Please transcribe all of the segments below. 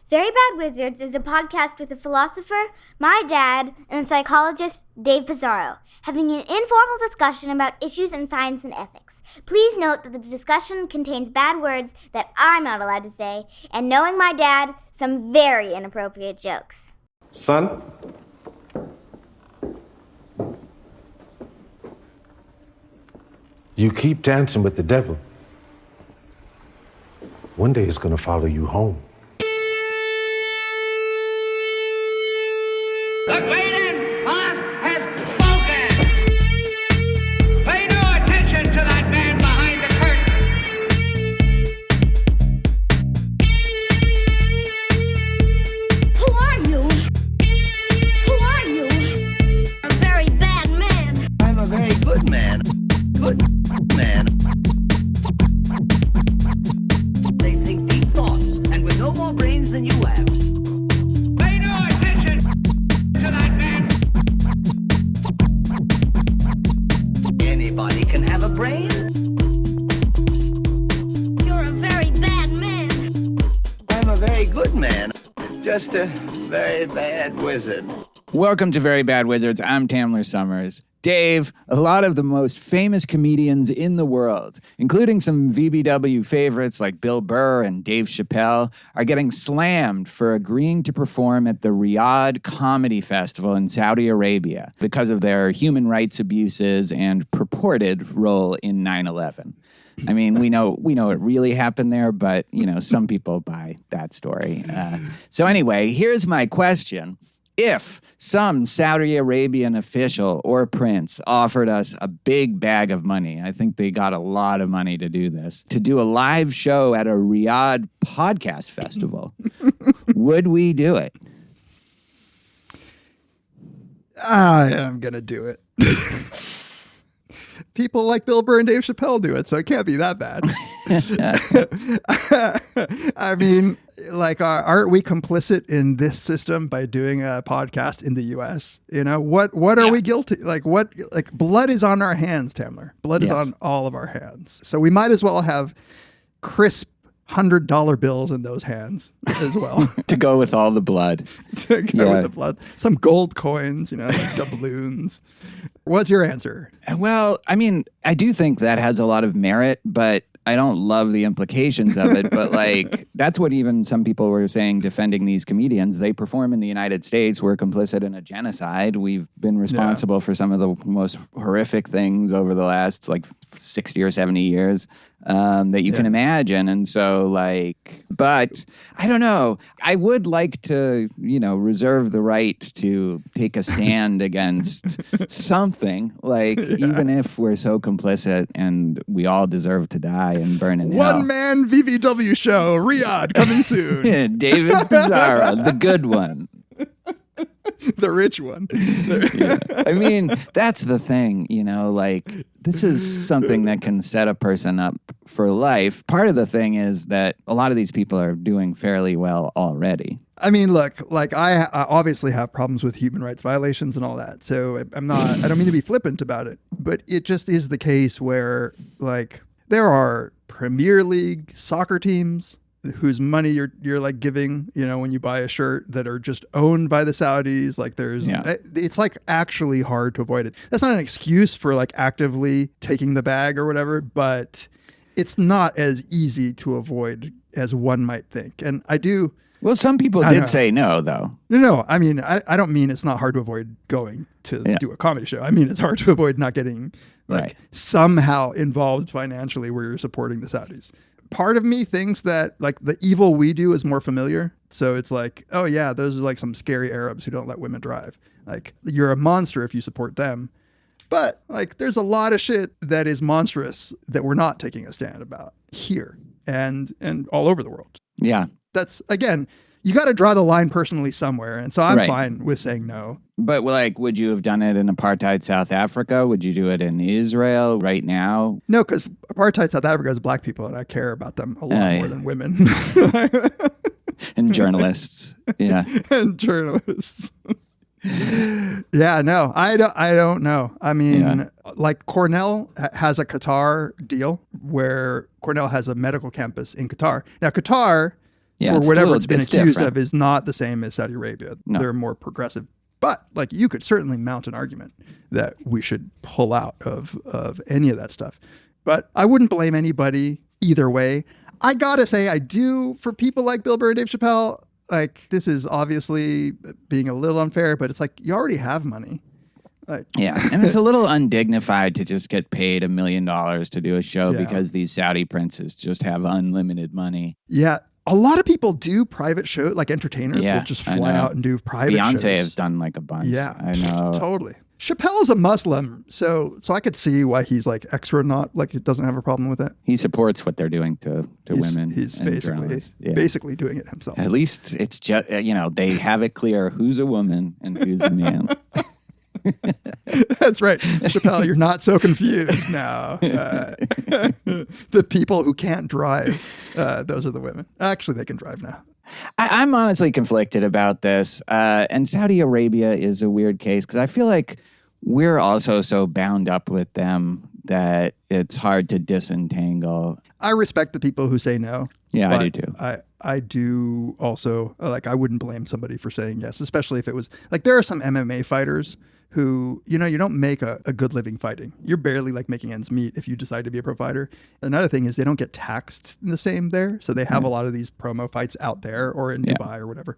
Very Bad Wizards is a podcast with a philosopher, my dad, and a psychologist, Dave Pizarro, having an informal discussion about issues in science and ethics. Please note that the discussion contains bad words that I'm not allowed to say, and knowing my dad, some very inappropriate jokes. Son? You keep dancing with the devil. One day it's gonna follow you home. The Wayland boss has spoken. Pay no attention to that man behind the curtain. Who are you? Who are you? A very bad man. I'm a very good man. Good man. They think deep thoughts, and with no more brains than you have. Pay no attention to that man. Anybody can have a brain. You're a very bad man. I'm a very good man. Just a very bad wizard. Welcome to Very Bad Wizards. I'm Tamler Summers. Dave, a lot of the most famous comedians in the world, including some VBW favorites like Bill Burr and Dave Chappelle, are getting slammed for agreeing to perform at the Riyadh Comedy Festival in Saudi Arabia because of their human rights abuses and purported role in 9/11. I mean, we know it really happened there, but, some people buy that story. So anyway, here's my question. If some Saudi Arabian official or prince offered us a big bag of money, I think they got a lot of money to do this, to do a live show at a Riyadh podcast festival, would we do it? I am going to do it. People like Bill Burr and Dave Chappelle do it, so it can't be that bad. I mean, aren't we complicit in this system by doing a podcast in the U.S.? What are we guilty? Blood is on our hands, Tamler. Blood is on all of our hands. So we might as well have crisp $100 bills in those hands as well. To go with all the blood. To go with the blood. Some gold coins, doubloons. What's your answer? Well, I mean, I do think that has a lot of merit, but I don't love the implications of it. But that's what even some people were saying defending these comedians. They perform in the United States. We're complicit in a genocide. We've been responsible for some of the most horrific things over the last 60 or 70 years that you can imagine. And so but I don't know. I would like to, reserve the right to take a stand against something, even if we're so complicit and we all deserve to die and burn in hell. One man VBW show, Riyadh, coming soon. David Pizarro, the good one. The rich one. I mean, that's the thing, this is something that can set a person up for life. Part of the thing is that a lot of these people are doing fairly well already. I mean, look, I obviously have problems with human rights violations and all that. So I don't mean to be flippant about it, but it just is the case where there are Premier League soccer teams whose money you're giving, when you buy a shirt, that are just owned by the Saudis. It's actually hard to avoid it. That's not an excuse for actively taking the bag or whatever, but it's not as easy to avoid as one might think. And I do. Well, some people did say no, though. No. I mean, I don't mean it's not hard to avoid going to do a comedy show. I mean, it's hard to avoid not getting somehow involved financially where you're supporting the Saudis. Part of me thinks that the evil we do is more familiar. So it's oh yeah, those are some scary Arabs who don't let women drive. You're a monster if you support them. But there's a lot of shit that is monstrous that we're not taking a stand about here and all over the world. Yeah. That's, again, you got to draw the line personally somewhere. And so I'm fine with saying no. But would you have done it in apartheid South Africa? Would you do it in Israel right now? No, because apartheid South Africa has black people and I care about them a lot more than women. And journalists. Yeah. And journalists. Yeah, no, I don't know. I mean, Cornell has a Qatar deal where Cornell has a medical campus in Qatar. Now, Qatar Yeah, or whatever it's been it's accused different. of is not the same as Saudi Arabia. No. They're more progressive. But like you could certainly mount an argument that we should pull out of any of that stuff. But I wouldn't blame anybody either way. I gotta say, I do, for people like Bill Burr and Dave Chappelle, like this is obviously being a little unfair, but it's like you already have money. Like, Yeah, and it's a little undignified to just get paid $1 million to do a show Yeah. because these Saudi princes just have unlimited money. yeah. A lot of people do private shows, like entertainers Yeah, will just I fly know. out and do private shows. Beyonce has done like a bunch. Yeah, I know. totally. Chappelle's a Muslim, so I could see why he's like extra not, like he doesn't have a problem with it. He supports what they're doing to women. He's and basically journalists. Yeah. basically doing it himself. At least it's just, they have it clear who's a woman and who's a man. That's right. Chappelle, you're not so confused now. The people who can't drive, those are the women. Actually, they can drive now. I'm honestly conflicted about this. And Saudi Arabia is a weird case because I feel like we're also so bound up with them that it's hard to disentangle. I respect the people who say no. Yeah, I but do too. I do also, like, I wouldn't blame somebody for saying yes, especially if it was, like, there are some MMA fighters who, you don't make a good living fighting. You're barely like making ends meet if you decide to be a pro fighter. Another thing is they don't get taxed the same there. So they have a lot of these promo fights out there or in Dubai or whatever.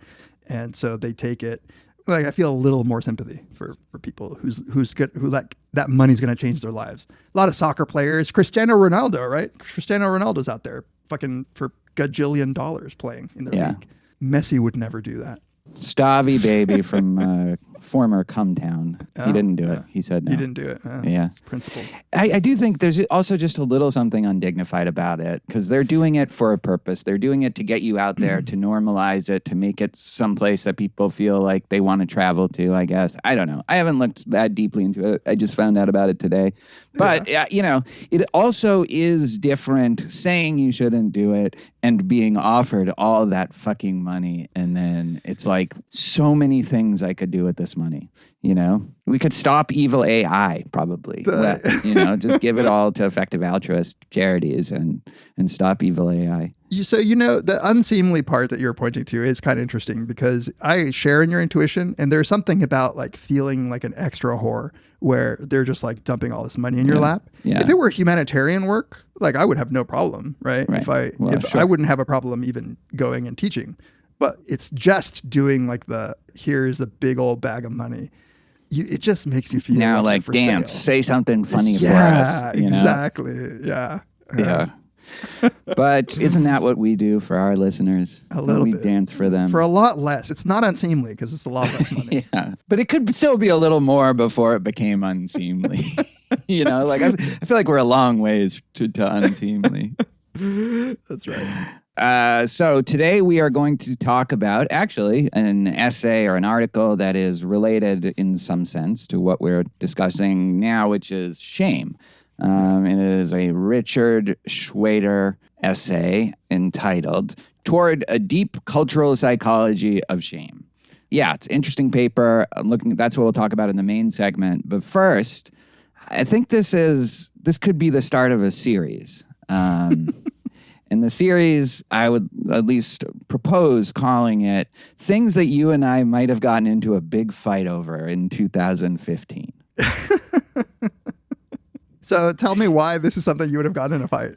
And so they take it, like, I feel a little more sympathy for people who's good, who like that money's going to change their lives. A lot of soccer players, Cristiano Ronaldo, right? Cristiano Ronaldo's out there fucking for gajillion dollars playing in their league. Messi would never do that. Stavi Baby from former Cumtown. He didn't do it. He said no. He didn't do it. Yeah. It's principle. I do think there's also just a little something undignified about it because they're doing it for a purpose. They're doing it to get you out there, to normalize it, to make it someplace that people feel like they want to travel to, I guess. I don't know. I haven't looked that deeply into it. I just found out about it today. But, it also is different saying you shouldn't do it and being offered all that fucking money. And then it's like so many things I could do with this money. We could stop evil AI probably. Just give it all to effective altruist charities and stop evil AI. So, the unseemly part that you're pointing to is kind of interesting because I share in your intuition, and there's something about like feeling like an extra whore where they're just like dumping all this money in your lap. Yeah. If it were humanitarian work, like I would have no problem, right? If Sure. I wouldn't have a problem even going and teaching, but it's just doing like here's the big old bag of money. It just makes you feel Now, like like, dance, say something funny for us. Exactly. Yeah. Yeah. But isn't that what we do for our listeners? A little we bit. dance for them. For a lot less. It's not unseemly because it's a lot less money. Yeah. But it could still be a little more before it became unseemly. I feel like we're a long ways to unseemly. That's right. So today we are going to talk about actually an essay or an article that is related in some sense to what we're discussing now, which is shame. It is a Richard Shweder essay entitled Toward a Deep Cultural Psychology of Shame. Yeah, it's an interesting paper. That's what we'll talk about in the main segment. But first, I think this could be the start of a series. In the series, I would at least propose calling it Things That You and I Might Have Gotten Into a Big Fight Over in 2015. So tell me why this is something you would have gotten in a fight.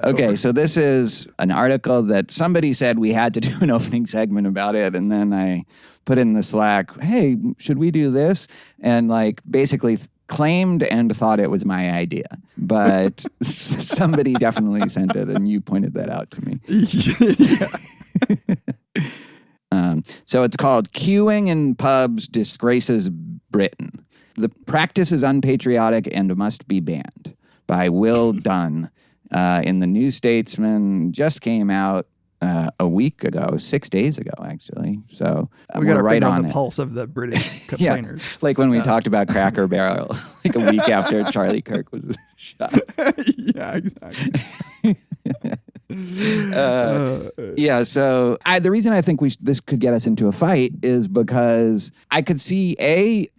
Okay, so this is an article that somebody said we had to do an opening segment about it, and then I put in the Slack, hey, should we do this? And basically claimed and thought it was my idea. But somebody definitely sent it, and you pointed that out to me. So it's called Queuing in Pubs Disgraces Britain. The practice is unpatriotic and must be banned by Will Dunn in the New Statesman. Just came out a week ago, 6 days ago, actually. So we got we're our right finger on on the it. pulse of the British complainers. Like when we talked about Cracker Barrel, like a week after Charlie Kirk was shot. Yeah, exactly. Yeah, so the reason I think this could get us into a fight is because I could see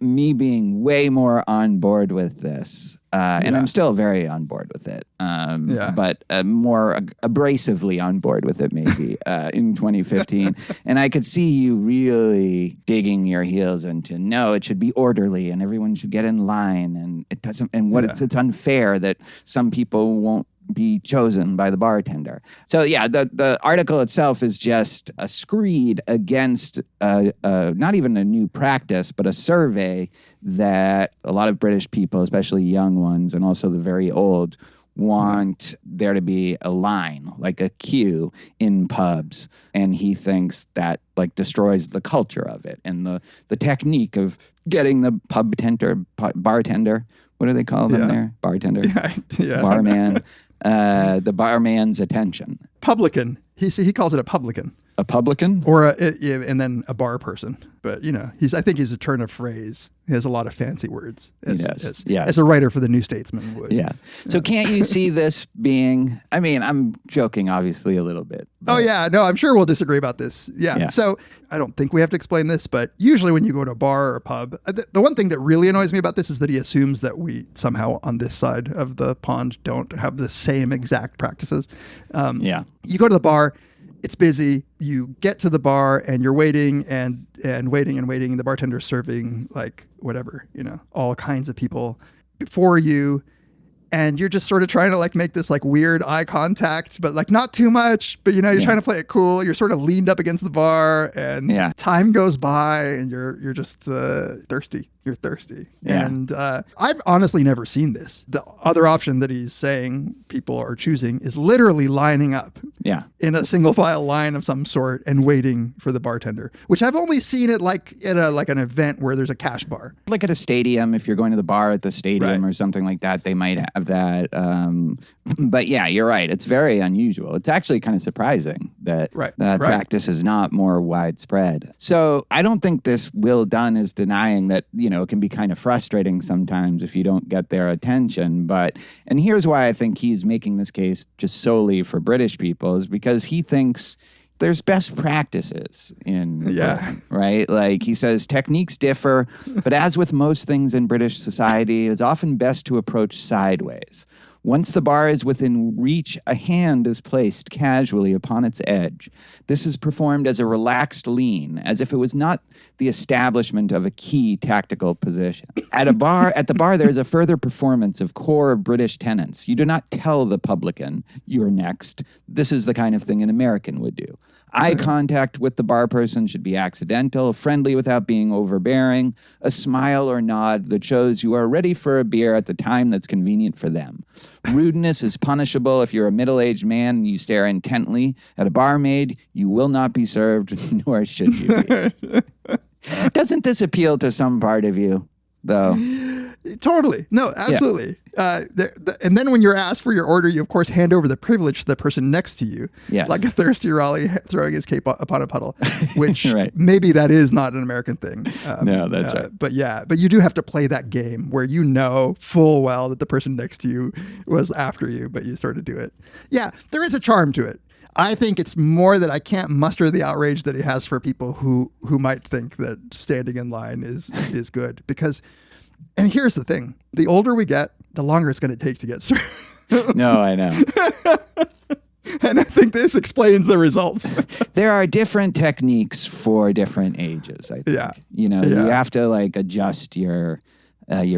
me being way more on board with this, and I'm still very on board with it, but more abrasively on board with it maybe in 2015. And I could see you really digging your heels into, no, it should be orderly and everyone should get in line, and it doesn't, and it's unfair that some people won't be chosen by the bartender. So the article itself is just a screed against not even a new practice, but a survey that a lot of British people, especially young ones and also the very old, want there to be a line, like a queue in pubs. And he thinks that like destroys the culture of it and the technique of getting the bartender, what do they call them there? Bartender? Barman. The barman's attention. Publican. He calls it a publican. A publican? Or and then a bar person. But, I think he's a turn of phrase. He has a lot of fancy words. As a writer for the New Statesman would. Yeah. So can't you see this being, I'm joking obviously a little bit. Oh, yeah. No, I'm sure we'll disagree about this. Yeah. So I don't think we have to explain this, but usually when you go to a bar or a pub, the one thing that really annoys me about this is that he assumes that we somehow on this side of the pond don't have the same exact practices. You go to the bar, it's busy. You get to the bar and you're waiting and waiting. And the bartender's serving like whatever, all kinds of people before you. And you're just sort of trying to like make this like weird eye contact, but like not too much. But you're trying to play it cool. You're sort of leaned up against the bar, and time goes by, and you're just thirsty. You're thirsty. Yeah. And I've honestly never seen this. The other option that he's saying people are choosing is literally lining up in a single file line of some sort and waiting for the bartender, which I've only seen it like at an event where there's a cash bar. Like at a stadium, if you're going to the bar at the stadium or something like that, they might have that. But yeah, you're right. It's very unusual. It's actually kind of surprising that practice is not more widespread. So I don't think this Will Dunn is denying that, it can be kind of frustrating sometimes if you don't get their attention. And here's why I think he's making this case just solely for British people is because he thinks there's best practices in Britain, right? Like he says, techniques differ, but as with most things in British society, it's often best to approach sideways. Once the bar is within reach, a hand is placed casually upon its edge. This is performed as a relaxed lean, as if it was not the establishment of a key tactical position. At the bar, there is a further performance of core British tenets. You do not tell the publican, you're next. This is the kind of thing an American would do. Eye contact with the bar person should be accidental, friendly without being overbearing, a smile or nod that shows you are ready for a beer at the time that's convenient for them. Rudeness is punishable. If you're a middle-aged man and you stare intently at a barmaid, you will not be served, nor should you be. Doesn't this appeal to some part of you, though? Totally. No, absolutely. And then when you're asked for your order, you, of course, hand over the privilege to the person next to you. Yeah. Like a thirsty Raleigh throwing his cape upon a puddle, which maybe that is not an American thing. No, that's right. But you do have to play that game where you know full well that the person next to you was after you, but you sort of do it. Yeah, there is a charm to it. I think it's more that I can't muster the outrage that he has for people who might think that standing in line is good. Because, and here's the thing, the older we get, the longer it's going to take to get served. No, I know. And I think this explains the results. There are different techniques for different ages, I think. Yeah. You have to like adjust your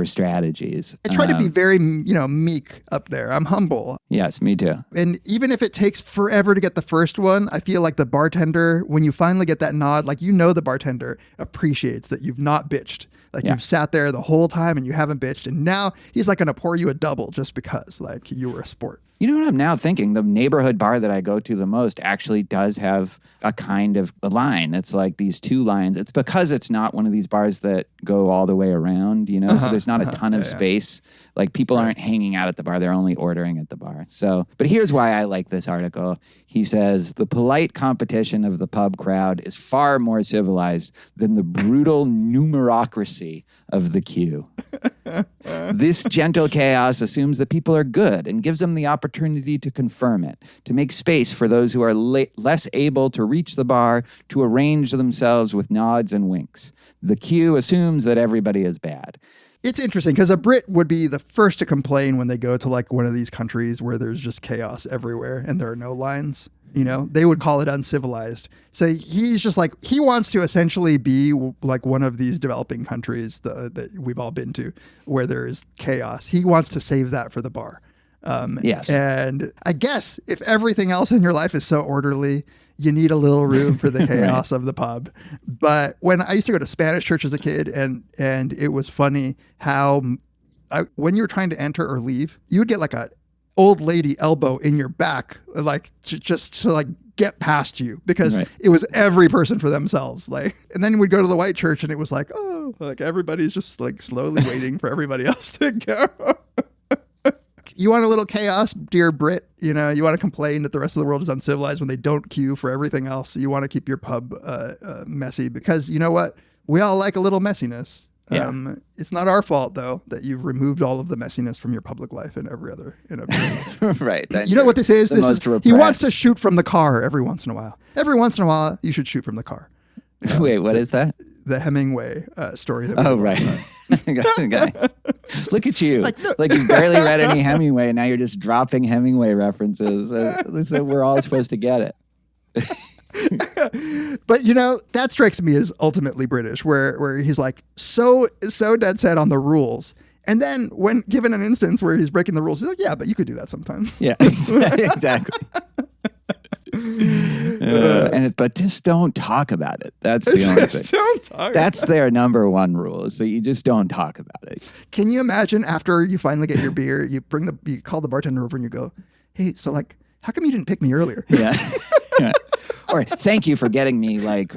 strategies. I try to be very, meek up there. I'm humble. Yes, me too. And even if it takes forever to get the first one, I feel like the bartender, when you finally get that nod, like the bartender appreciates that you've not bitched. Like you've sat there the whole time and you haven't bitched. And now he's like going to pour you a double just because like you were a sport. You know what I'm now thinking? The neighborhood bar that I go to the most actually does have a kind of a line. It's like these two lines. It's because it's not one of these bars that go all the way around, so there's not a ton of space. Like people aren't hanging out at the bar. They're only ordering at the bar. So, but here's why I like this article. He says, the polite competition of the pub crowd is far more civilized than the brutal numerocracy of the queue. This gentle chaos assumes that people are good and gives them the opportunity to confirm it, to make space for those who are less able to reach the bar to arrange themselves with nods and winks. The cue assumes that everybody is bad. It's interesting because a Brit would be the first to complain when they go to like one of these countries where there's just chaos everywhere and there are no lines. You know, they would call it uncivilized. So he's just like, he wants to essentially be like one of these developing countries that we've all been to where there is chaos. He wants to save that for the bar. Yes. And I guess if everything else in your life is so orderly, you need a little room for the chaos of the pub. But when I used to go to Spanish church as a kid, and it was funny how when you were trying to enter or leave, you would get like a old lady elbow in your back, like just to like get past you because it was every person for themselves. Like, and then we'd go to the white church and it was like, oh, like everybody's just like slowly waiting for everybody else to go. You want a little chaos, dear Brit? You know, you want to complain that the rest of the world is uncivilized when they don't queue for everything else. You want to keep your pub messy because you know what? We all like a little messiness. Yeah. It's not our fault though that you've removed all of the messiness from your public life and every other. Right. You know what this is? He wants to repressed. shoot from the car every once in a while. Every once in a while, you should shoot from the car. Wait, what is that? The Hemingway story. That Oh, right. Guys, look at you. Like you barely read any Hemingway, and now you're just dropping Hemingway references. So we're all supposed to get it. But you know, that strikes me as ultimately British, where he's like so dead set on the rules. And then when given an instance where he's breaking the rules, he's like, yeah, but you could do that sometimes. Yeah, exactly. But just don't talk about it. That's the only thing. Don't talk. That's their number one rule, is that you just don't talk about it. Can you imagine after you finally get your beer, you call the bartender over and you go, hey, so like, how come you didn't pick me earlier? Yeah. Yeah. Or thank you for getting me like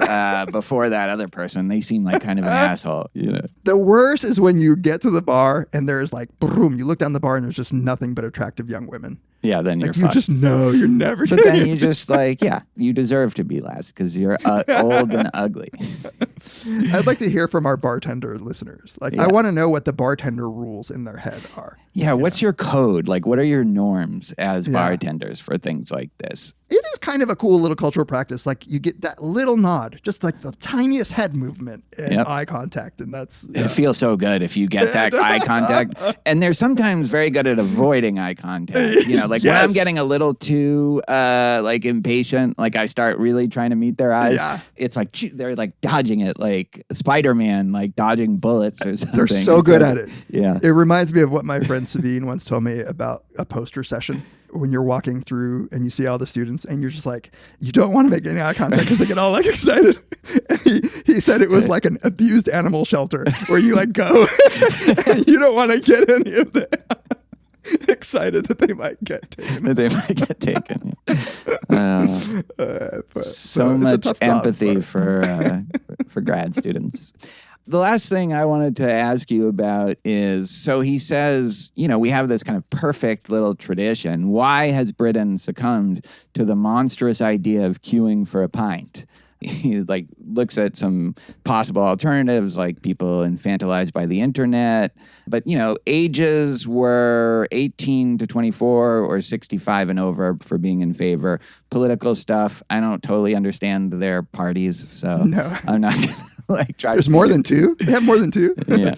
before that other person. They seem like kind of an asshole. You know. The worst is when you get to the bar and there's like, boom, you look down the bar and there's just nothing but attractive young women. Yeah, then you're like, you fucked. just know you're never But then you just like, yeah, you deserve to be last because you're old and ugly. I'd like to hear from our bartender listeners. Like, I want to know what the bartender rules in their head are. Yeah, what's your code? Like, what are your norms as bartenders for things like this? It is kind of a cool little cultural practice. Like, you get that little nod, just like the tiniest head movement and eye contact. And that's... It feels so good if you get that eye contact. And they're sometimes very good at avoiding eye contact. You know, like when I'm getting a little too like impatient, like I start really trying to meet their eyes, it's like they're like dodging it like Spider-Man, like dodging bullets or something. They're so good at it. Yeah. It reminds me of what my friend Sabine once told me about a poster session. When you're walking through and you see all the students and you're just like, you don't want to make any eye contact because they get all like excited. And he said it was like an abused animal shelter where you like go and you don't want to get any of the excited that they might get taken. So much empathy for grad students. The last thing I wanted to ask you about is, so he says, you know, we have this kind of perfect little tradition. Why has Britain succumbed to the monstrous idea of queuing for a pint? He like looks at some possible alternatives, like people infantilized by the internet. But, you know, ages were 18 to 24 or 65 and over for being in favor. Political stuff, I don't totally understand their parties, so I'm not going to like try. There's more than two? They have more than two? Yeah,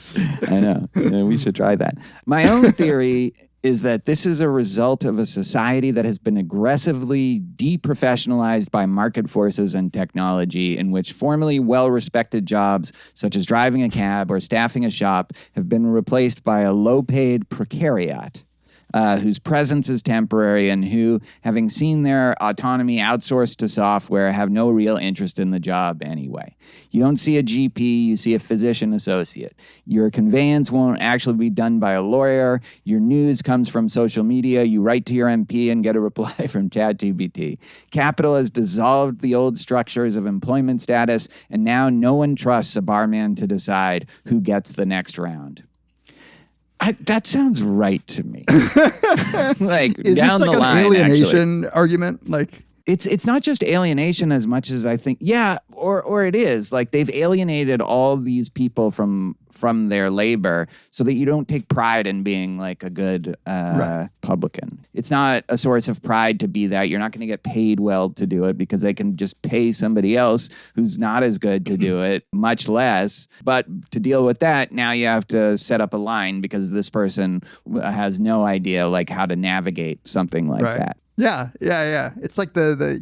I know. Yeah, we should try that. My own theory is that this is a result of a society that has been aggressively deprofessionalized by market forces and technology, in which formerly well-respected jobs, such as driving a cab or staffing a shop, have been replaced by a low-paid precariat. Whose presence is temporary and who, having seen their autonomy outsourced to software, have no real interest in the job anyway. You don't see a GP, you see a physician associate. Your conveyance won't actually be done by a lawyer. Your news comes from social media. You write to your MP and get a reply from ChatGPT. Capital has dissolved the old structures of employment status, and now no one trusts a barman to decide who gets the next round. That sounds right to me. Like is down this like the line, an alienation actually. argument? Like, It's not just alienation as much as I think, or it is. Like they've alienated all these people from their labor so that you don't take pride in being like a good publican. It's not a source of pride to be that. You're not going to get paid well to do it because they can just pay somebody else who's not as good to do it, much less. But to deal with that, now you have to set up a line because this person has no idea like how to navigate something like that. Yeah. It's like the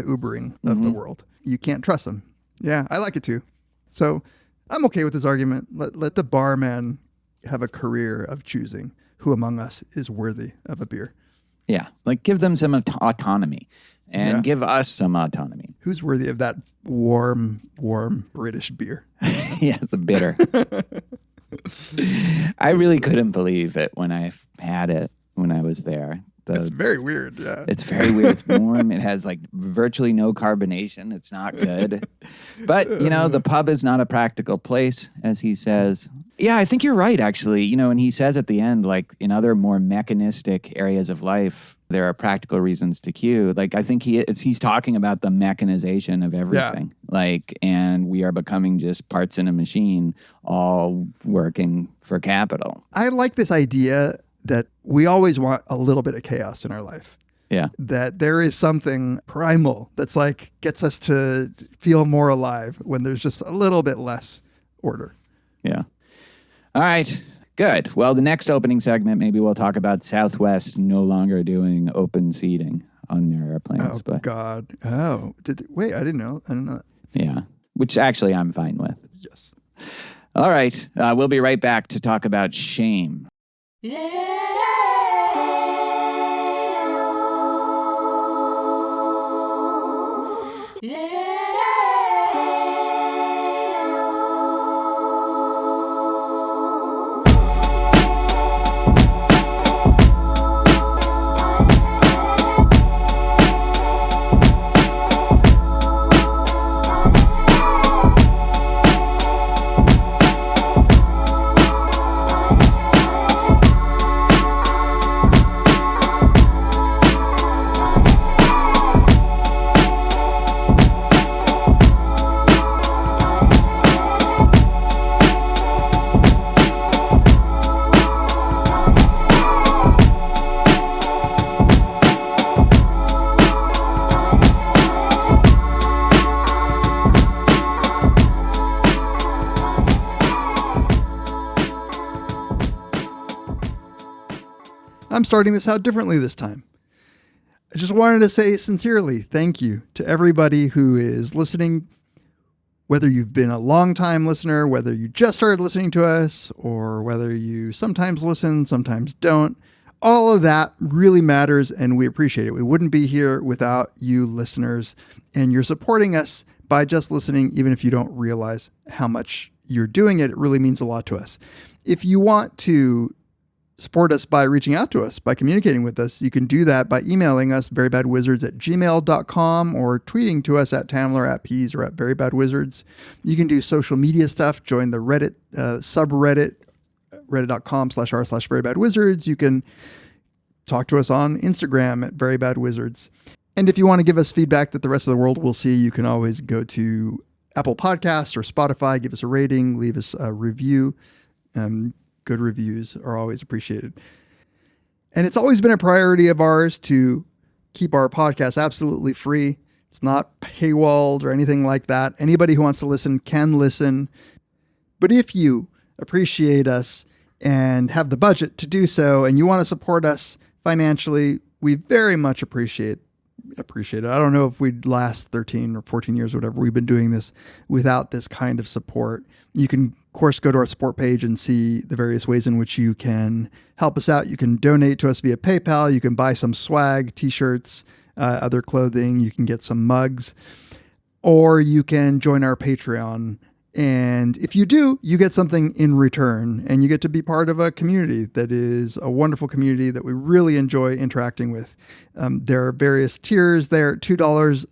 Ubering of the world. You can't trust them. Yeah, I like it too. So I'm okay with this argument. Let the barman have a career of choosing who among us is worthy of a beer. Yeah, like give them some autonomy and give us some autonomy. Who's worthy of that warm British beer? Yeah, the bitter. I really couldn't believe it when I had it when I was there. It's very weird, yeah. It's very weird. It's warm. It has like virtually no carbonation. It's not good. But, the pub is not a practical place, as he says. Yeah, I think you're right, actually. And he says at the end, like in other more mechanistic areas of life, there are practical reasons to queue. Like I think he's talking about the mechanization of everything. Yeah. Like, and we are becoming just parts in a machine, all working for capital. I like this idea that we always want a little bit of chaos in our life. Yeah. That there is something primal that's like gets us to feel more alive when there's just a little bit less order. Yeah. All right. Good. Well, the next opening segment, maybe we'll talk about Southwest no longer doing open seating on their airplanes. Oh, God. Oh, wait, I didn't know. I didn't know that. Yeah. Which actually I'm fine with. Yes. All right. We'll be right back to talk about shame. Yeah. I'm starting this out differently this time. I just wanted to say sincerely thank you to everybody who is listening, whether you've been a long-time listener, whether you just started listening to us, or whether you sometimes listen, sometimes don't. All of that really matters, and we appreciate it. We wouldn't be here without you listeners, and you're supporting us by just listening, even if you don't realize how much you're doing it. It really means a lot to us. If you want to support us by reaching out to us, by communicating with us, you can do that by emailing us, verybadwizards@gmail.com, or tweeting to us at Tamler, at Peas, or at verybadwizards. You can do social media stuff, join the Reddit subreddit, reddit.com/r/verybadwizards. You can talk to us on Instagram at verybadwizards. And if you want to give us feedback that the rest of the world will see, you can always go to Apple Podcasts or Spotify, give us a rating, leave us a review. Good reviews are always appreciated. And it's always been a priority of ours to keep our podcast absolutely free. It's not paywalled or anything like that. Anybody who wants to listen can listen. But if you appreciate us and have the budget to do so, and you want to support us financially, we very much appreciate it. I don't know if we'd last 13 or 14 years or whatever we've been doing this without this kind of support. You can, of course, go to our support page and see the various ways in which you can help us out. You can donate to us via PayPal. You can buy some swag, t-shirts, other clothing. You can get some mugs, or you can join our Patreon. And if you do, you get something in return, and you get to be part of a community that is a wonderful community that we really enjoy interacting with. There are various tiers there. $2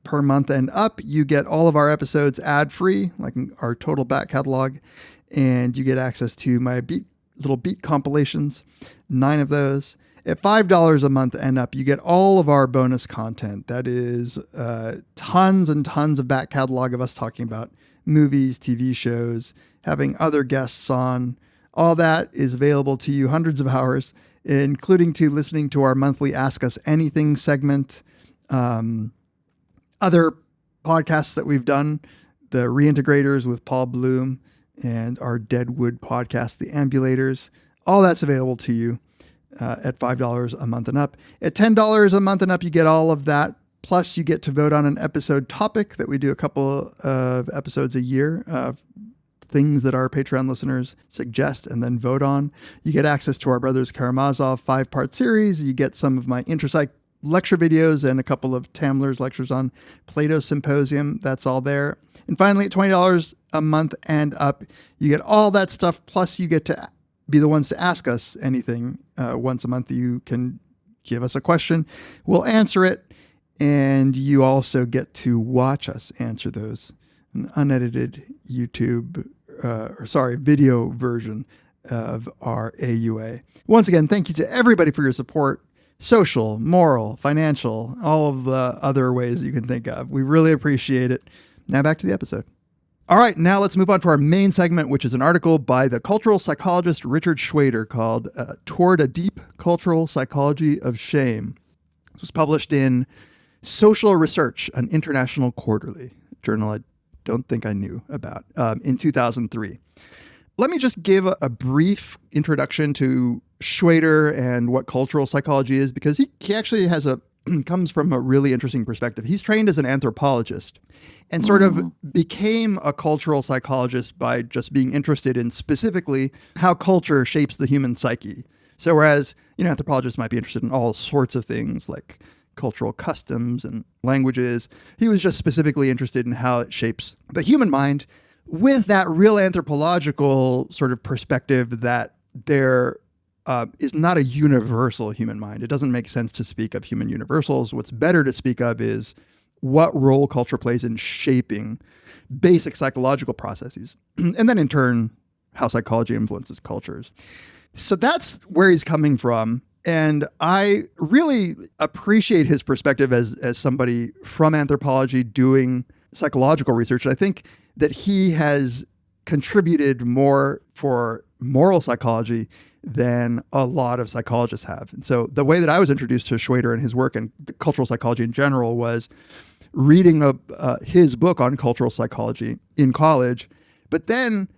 per month and up, you get all of our episodes ad-free, like our total back catalog, and you get access to my little beat compilations, 9 of those. At $5 a month and up, you get all of our bonus content. That is tons and tons of back catalog of us talking about movies, TV shows, having other guests on. All that is available to you, hundreds of hours, including to listening to our monthly Ask Us Anything segment, other podcasts that we've done, the Reintegrators with Paul Bloom, and our Deadwood podcast, The Ambulators. All that's available to you at $5 a month and up. At $10 a month and up, you get all of that. Plus, you get to vote on an episode topic that we do a couple of episodes a year, things that our Patreon listeners suggest and then vote on. You get access to our Brothers Karamazov 5-part series. You get some of my Interpsych lecture videos and a couple of Tamler's lectures on Plato Symposium. That's all there. And finally, at $20 a month and up, you get all that stuff. Plus, you get to be the ones to ask us anything. Once a month, you can give us a question. We'll answer it. And you also get to watch us answer those. An unedited video version of our AUA. Once again, thank you to everybody for your support. Social, moral, financial, all of the other ways you can think of. We really appreciate it. Now back to the episode. All right, now let's move on to our main segment, which is an article by the cultural psychologist Richard Shweder called Toward a Deep Cultural Psychology of Shame. This was published in Social Research, an international quarterly journal I don't think I knew about, in 2003. Let me just give a brief introduction to Shweder and what cultural psychology is, because he actually comes from a really interesting perspective. He's trained as an anthropologist and sort of became a cultural psychologist by just being interested in specifically how culture shapes the human psyche. So whereas, anthropologists might be interested in all sorts of things like cultural customs and languages, he was just specifically interested in how it shapes the human mind with that real anthropological sort of perspective that there is not a universal human mind. It doesn't make sense to speak of human universals. What's better to speak of is what role culture plays in shaping basic psychological processes, and then in turn, how psychology influences cultures. So that's where he's coming from. And I really appreciate his perspective as somebody from anthropology doing psychological research. I think that he has contributed more for moral psychology than a lot of psychologists have. And so the way that I was introduced to Shweder and his work and cultural psychology in general was reading his book on cultural psychology in college, but then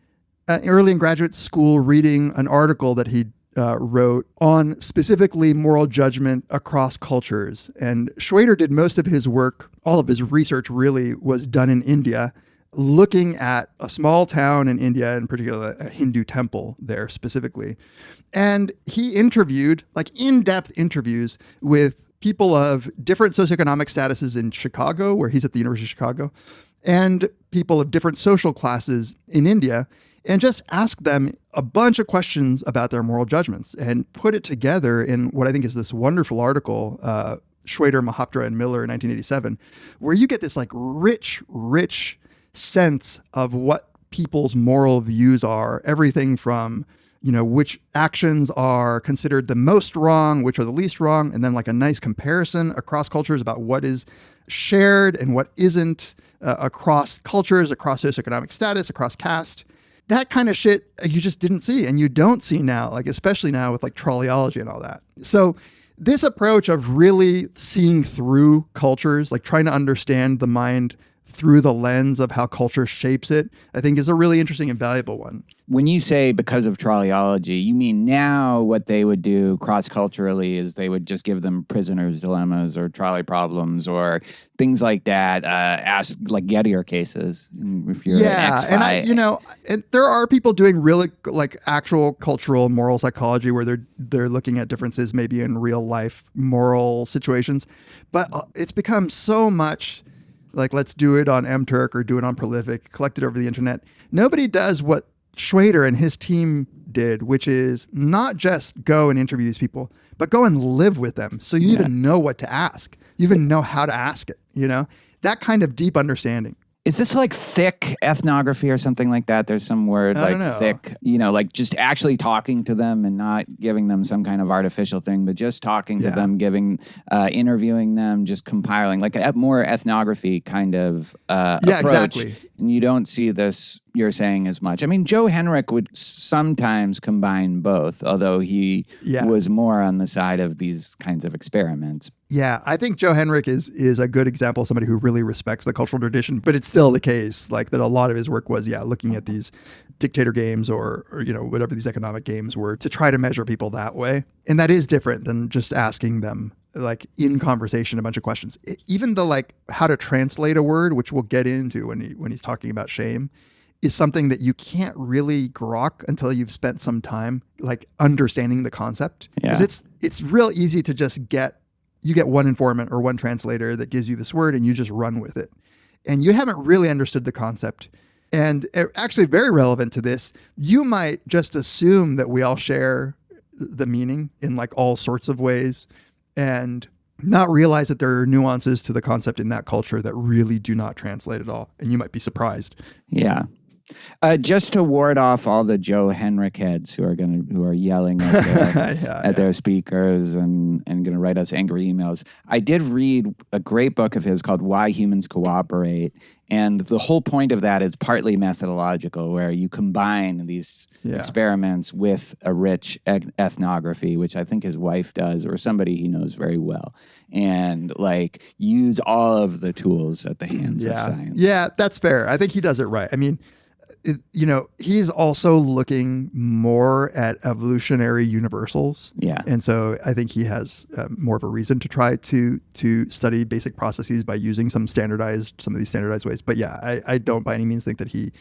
early in graduate school, reading an article that he wrote on specifically moral judgment across cultures. And Shweder did most of his work, all of his research really was done in India, looking at a small town in India, in particular a Hindu temple there specifically. And he interviewed, in-depth interviews with people of different socioeconomic statuses in Chicago, where he's at the University of Chicago, and people of different social classes in India, and just ask them a bunch of questions about their moral judgments and put it together in what I think is this wonderful article, Shweder, Mahaptra, and Miller in 1987, where you get this rich sense of what people's moral views are, everything from, which actions are considered the most wrong, which are the least wrong, and then a nice comparison across cultures about what is shared and what isn't across cultures, across socioeconomic status, across caste. That kind of shit you just didn't see, and you don't see now, especially now with trolleyology and all that. So this approach of really seeing through cultures, trying to understand the mind through the lens of how culture shapes it, I think is a really interesting and valuable one. When you say because of trolleyology, you mean now what they would do cross-culturally is they would just give them prisoners' dilemmas or trolley problems or things like that, ask Gettier cases. If you're an X-Fi. And there are people doing really actual cultural moral psychology where they're looking at differences maybe in real life moral situations, but it's become so much let's do it on MTurk or do it on Prolific, collect it over the internet. Nobody does what Shweder and his team did, which is not just go and interview these people, but go and live with them. So you even know what to ask. You even know how to ask it, that kind of deep understanding. Is this like thick ethnography or something like that? There's some word I don't like know. thick, like just actually talking to them and not giving them some kind of artificial thing, but just talking to them, interviewing them, just compiling, like a more ethnography kind of approach. Exactly. And you don't see this, you're saying, as much. I mean, Joe Henrich would sometimes combine both, although he was more on the side of these kinds of experiments. Yeah, I think Joe Henrich is a good example of somebody who really respects the cultural tradition, but it's still the case, like that a lot of his work was, looking at these dictator games or whatever these economic games were to try to measure people that way. And that is different than just asking them, like in conversation, a bunch of questions. Even the like how to translate a word, which we'll get into when he's talking about shame, is something that you can't really grok until you've spent some time like understanding the concept. Because it's real easy to just get one informant or one translator that gives you this word and you just run with it. And you haven't really understood the concept. And actually very relevant to this, you might just assume that we all share the meaning in like all sorts of ways and not realize that there are nuances to the concept in that culture that really do not translate at all. And you might be surprised. Yeah. Just to ward off all the Joe Henrich heads who are yelling at their speakers and going to write us angry emails. I did read a great book of his called Why Humans Cooperate. And the whole point of that is partly methodological, where you combine these experiments with a rich ethnography, which I think his wife does, or somebody he knows very well, and like use all of the tools at the hands of science. Yeah, that's fair. I think he does it right. I mean, he's also looking more at evolutionary universals. Yeah. And so I think he has more of a reason to try to study basic processes by using some of these standardized ways. But I don't by any means think that he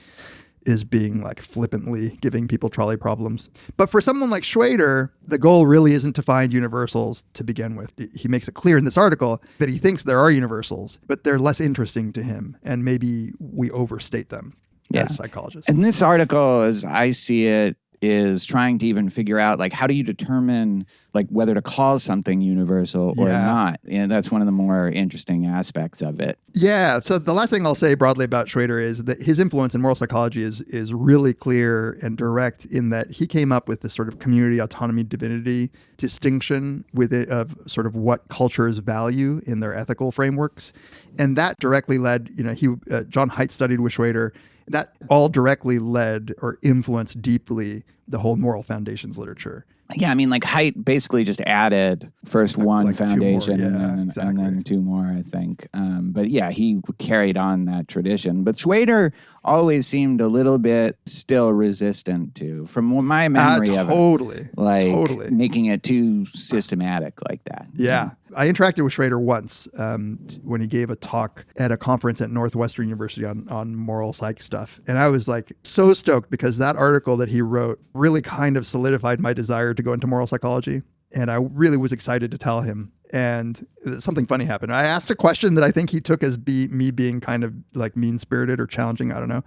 is being like flippantly giving people trolley problems. But for someone like Shweder, the goal really isn't to find universals to begin with. He makes it clear in this article that he thinks there are universals, but they're less interesting to him. And maybe we overstate them. As psychologists. And this article, as I see it, is trying to even figure out, like, how do you determine, like, whether to call something universal or not? And that's one of the more interesting aspects of it. Yeah. So the last thing I'll say broadly about Shweder is that his influence in moral psychology is really clear and direct in that he came up with this sort of community autonomy divinity distinction of sort of what cultures value in their ethical frameworks. And that directly led, John Haidt studied with Shweder. That all directly led or influenced deeply the whole moral foundations literature. Yeah, I mean, like Haidt basically just added first one like foundation more, and then two more, I think. But yeah, he carried on that tradition. But Shweder always seemed a little bit still resistant to, from my memory of it, making it too systematic like that. Yeah. I interacted with Shweder once when he gave a talk at a conference at Northwestern University on moral psych stuff. And I was like so stoked because that article that he wrote really kind of solidified my desire to go into moral psychology. And I really was excited to tell him. And something funny happened. I asked a question that I think he took as me being kind of like mean-spirited or challenging. I don't know.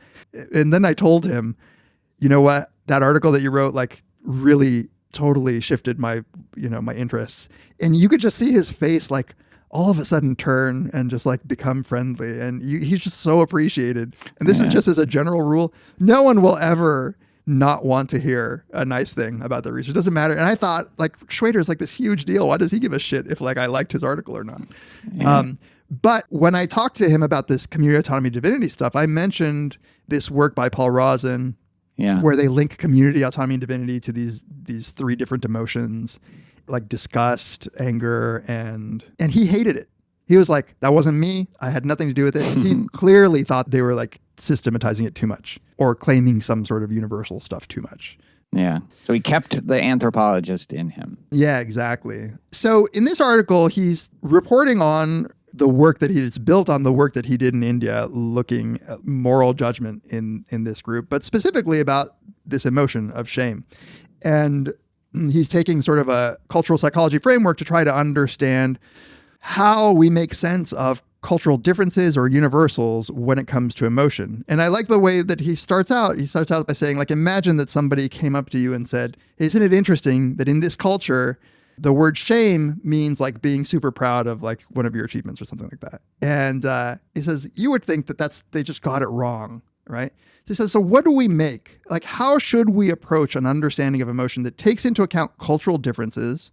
And then I told him, you know what? That article that you wrote like really totally shifted my interests. And you could just see his face like all of a sudden turn and just like become friendly. And he's just so appreciated. And this is just as a general rule. No one will ever not want to hear a nice thing about the research. It doesn't matter. And I thought like Shweder's like this huge deal. Why does he give a shit if like I liked his article or not? Yeah. But when I talked to him about this community autonomy divinity stuff, I mentioned this work by Paul Rosen, where they link community autonomy and divinity to these three different emotions, like disgust, anger, and he hated it. He was like, that wasn't me. I had nothing to do with it. He clearly thought they were like systematizing it too much or claiming some sort of universal stuff too much. Yeah. So he kept the anthropologist in him. Yeah, exactly. So in this article, he's reporting on the work that it's built on the work that he did in India, looking at moral judgment in this group, but specifically about this emotion of shame. And he's taking sort of a cultural psychology framework to try to understand how we make sense of cultural differences or universals when it comes to emotion. And I like the way that he starts out. He starts out by saying, like, imagine that somebody came up to you and said, isn't it interesting that in this culture, the word shame means like being super proud of like one of your achievements or something like that. And he says, you would think that they just got it wrong, right? He says, so what do we make? Like, how should we approach an understanding of emotion that takes into account cultural differences,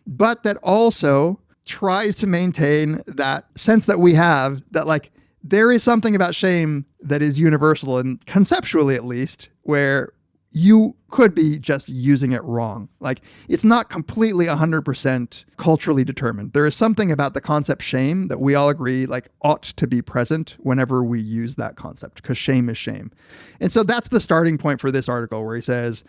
but that also tries to maintain that sense that we have that like there is something about shame that is universal, and conceptually at least, where you could be just using it wrong. Like, it's not completely 100% culturally determined. There is something about the concept shame that we all agree like ought to be present whenever we use that concept, because shame is shame. And so that's the starting point for this article, where he says,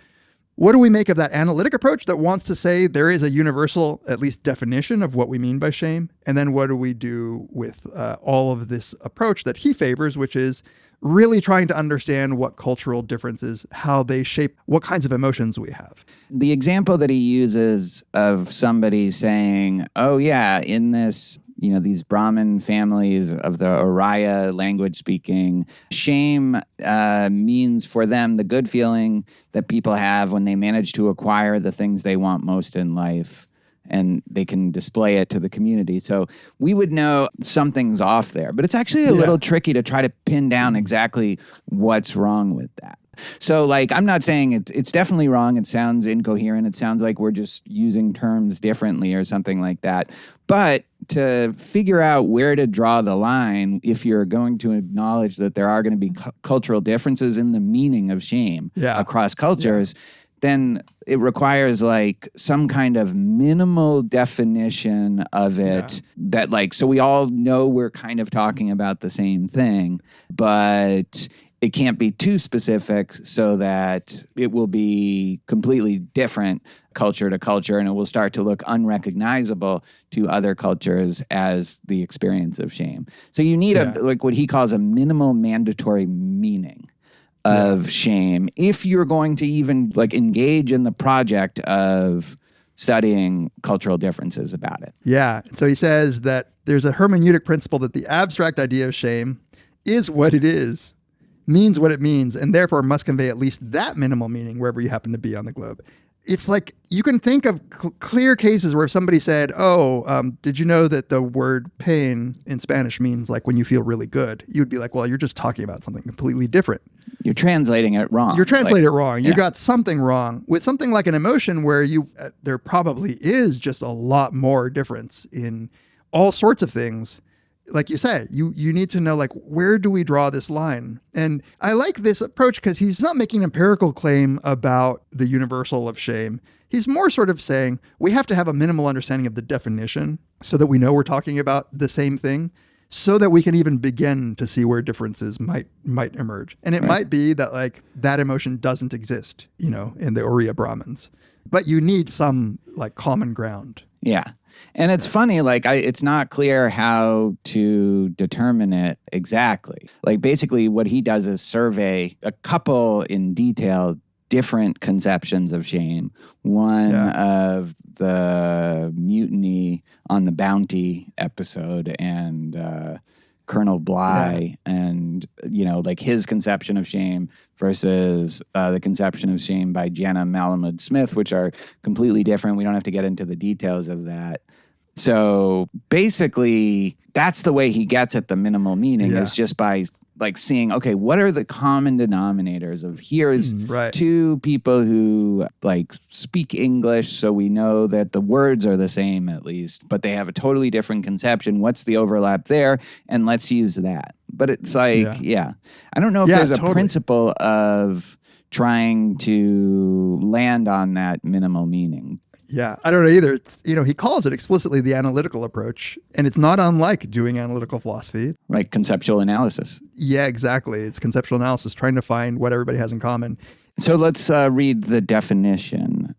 what do we make of that analytic approach that wants to say there is a universal, at least, definition of what we mean by shame? And then what do we do with all of this approach that he favors, which is really trying to understand what cultural differences, how they shape what kinds of emotions we have. The example that he uses of somebody saying, oh yeah, in this, these Brahmin families of the Oriya language speaking, shame means for them the good feeling that people have when they manage to acquire the things they want most in life, and they can display it to the community. So we would know something's off there, but it's actually a little tricky to try to pin down exactly what's wrong with that. So like, I'm not saying it's definitely wrong. It sounds incoherent. It sounds like we're just using terms differently or something like that. But to figure out where to draw the line, if you're going to acknowledge that there are going to be cultural differences in the meaning of shame across cultures, then it requires like some kind of minimal definition of it that like, so we all know we're kind of talking about the same thing, but it can't be too specific so that it will be completely different culture to culture, and it will start to look unrecognizable to other cultures as the experience of shame. So you need like what he calls a minimal mandatory meaning of shame if you're going to even like engage in the project of studying cultural differences about it. Yeah. So he says that there's a hermeneutic principle that the abstract idea of shame is what it is, means what it means, and therefore must convey at least that minimal meaning wherever you happen to be on the globe. It's like you can think of clear cases where if somebody said, did you know that the word pain in Spanish means like when you feel really good? You'd be like, well, you're just talking about something completely different. You're translating it wrong. You're translating it wrong. You got something wrong with something like an emotion where there probably is just a lot more difference in all sorts of things. Like you said, you need to know, like, where do we draw this line? And I like this approach because he's not making an empirical claim about the universal of shame. He's more sort of saying we have to have a minimal understanding of the definition so that we know we're talking about the same thing, so that we can even begin to see where differences might emerge. And it might be that like that emotion doesn't exist, in the Oriya Brahmins, but you need some like common ground. Yeah. And it's funny, like, it's not clear how to determine it exactly. Like, basically, what he does is survey a couple in detail different conceptions of shame. One of the mutiny on the Bounty episode and Colonel Bly and, like his conception of shame versus the conception of shame by Jana Malamud Smith, which are completely different. We don't have to get into the details of that. So basically, that's the way he gets at the minimal meaning is just by like seeing, okay, what are the common denominators of here's two people who like speak English, so we know that the words are the same at least, but they have a totally different conception. What's the overlap there? And let's use that. But it's like, I don't know if there's a principle of trying to land on that minimal meaning. Yeah, I don't know either. It's, he calls it explicitly the analytical approach, and it's not unlike doing analytical philosophy. Like conceptual analysis. Yeah, exactly. It's conceptual analysis, trying to find what everybody has in common. So let's read the definition.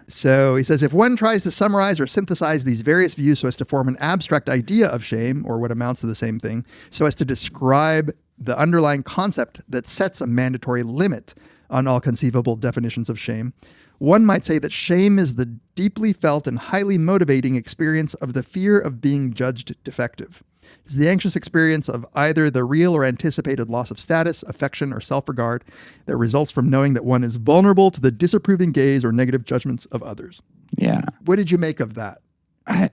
So he says, if one tries to summarize or synthesize these various views so as to form an abstract idea of shame, or what amounts to the same thing, so as to describe the underlying concept that sets a mandatory limit on all conceivable definitions of shame, one might say that shame is the deeply felt and highly motivating experience of the fear of being judged defective. It's the anxious experience of either the real or anticipated loss of status, affection, or self-regard that results from knowing that one is vulnerable to the disapproving gaze or negative judgments of others. Yeah. What did you make of that? I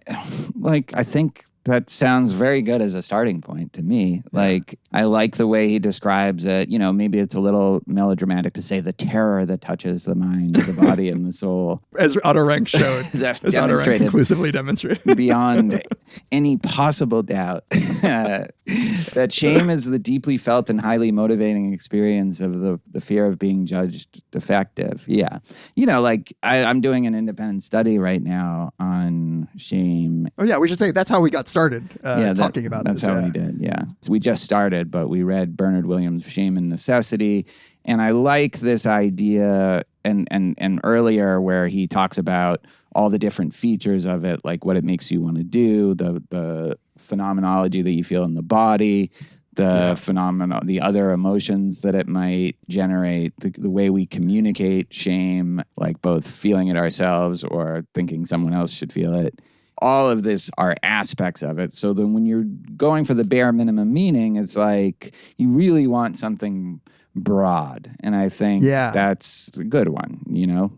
think that sounds very good as a starting point to me. Like, I like the way he describes it. You know, maybe it's a little melodramatic to say the terror that touches the mind, the body, and the soul. As Otto Rank showed. As Otto Rank conclusively demonstrated. Beyond any possible doubt that shame is the deeply felt and highly motivating experience of the fear of being judged defective. Yeah. You know, like I'm doing an independent study right now on shame. Oh, yeah. We should say that's how we got started talking about this. That's how we did. Yeah. So we just started, but we read Bernard Williams' Shame and Necessity. And I like this idea and earlier where he talks about all the different features of it, like what it makes you want to do, the phenomenology that you feel in the body, the other emotions that it might generate, the way we communicate shame, like both feeling it ourselves or thinking someone else should feel it. All of this are aspects of it. So then when you're going for the bare minimum meaning, it's like you really want something broad. And I think that's a good one, you know?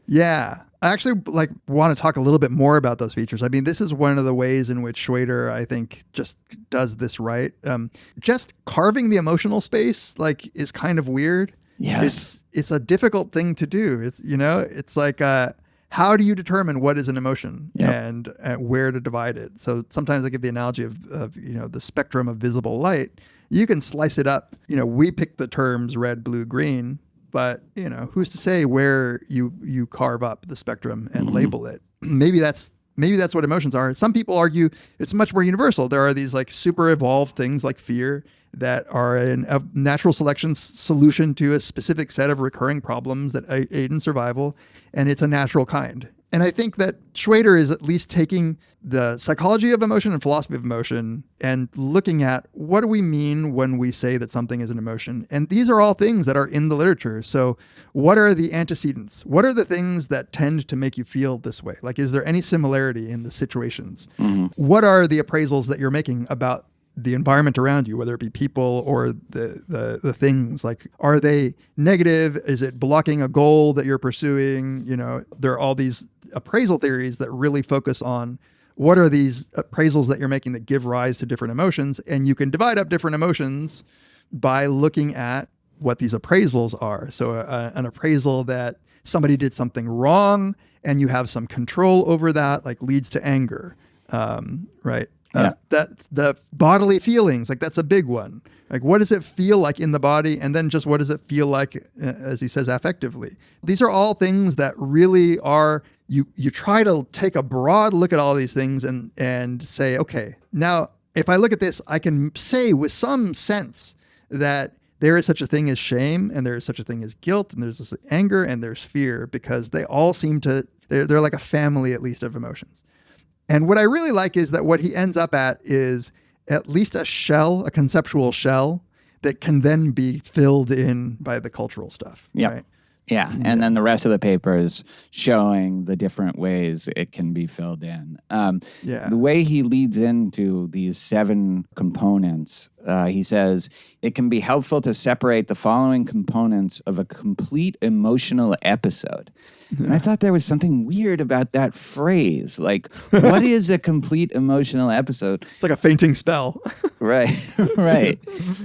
Yeah. I actually want to talk a little bit more about those features. I mean, this is one of the ways in which Shweder, I think, just does this right. Just carving the emotional space is kind of weird. Yes. It's a difficult thing to do. It's like how do you determine what is an emotion and where to divide it? So sometimes I give the analogy of the spectrum of visible light. You can slice it up. We pick the terms red, blue, green. But, who's to say where you carve up the spectrum and label it? Maybe that's what emotions are. Some people argue it's much more universal. There are these super evolved things like fear that are a natural selection solution to a specific set of recurring problems that aid in survival, and it's a natural kind. And I think that Shweder is at least taking the psychology of emotion and philosophy of emotion and looking at what do we mean when we say that something is an emotion. And these are all things that are in the literature. So what are the antecedents? What are the things that tend to make you feel this way? Like, is there any similarity in the situations? Mm-hmm. What are the appraisals that you're making about the environment around you, whether it be people or the things? Like, are they negative? Is it blocking a goal that you're pursuing? There are all these appraisal theories that really focus on what are these appraisals that you're making that give rise to different emotions. And you can divide up different emotions by looking at what these appraisals are. So an appraisal that somebody did something wrong and you have some control over that, leads to anger, right? That the bodily feelings, that's a big one. What does it feel like in the body? And then just what does it feel like, as he says, affectively? These are all things that really are, you try to take a broad look at all these things and say, okay, now if I look at this, I can say with some sense that there is such a thing as shame and there is such a thing as guilt and there's this anger and there's fear, because they all seem to, they're like a family at least of emotions. And what I really like is that what he ends up at is at least a conceptual shell that can then be filled in by the cultural stuff. Yeah. Right? Yeah. And then the rest of the paper is showing the different ways it can be filled in. The way he leads into these 7 components, he says, it can be helpful to separate the following components of a complete emotional episode. And I thought there was something weird about that phrase. What is a complete emotional episode? It's like a fainting spell. Right.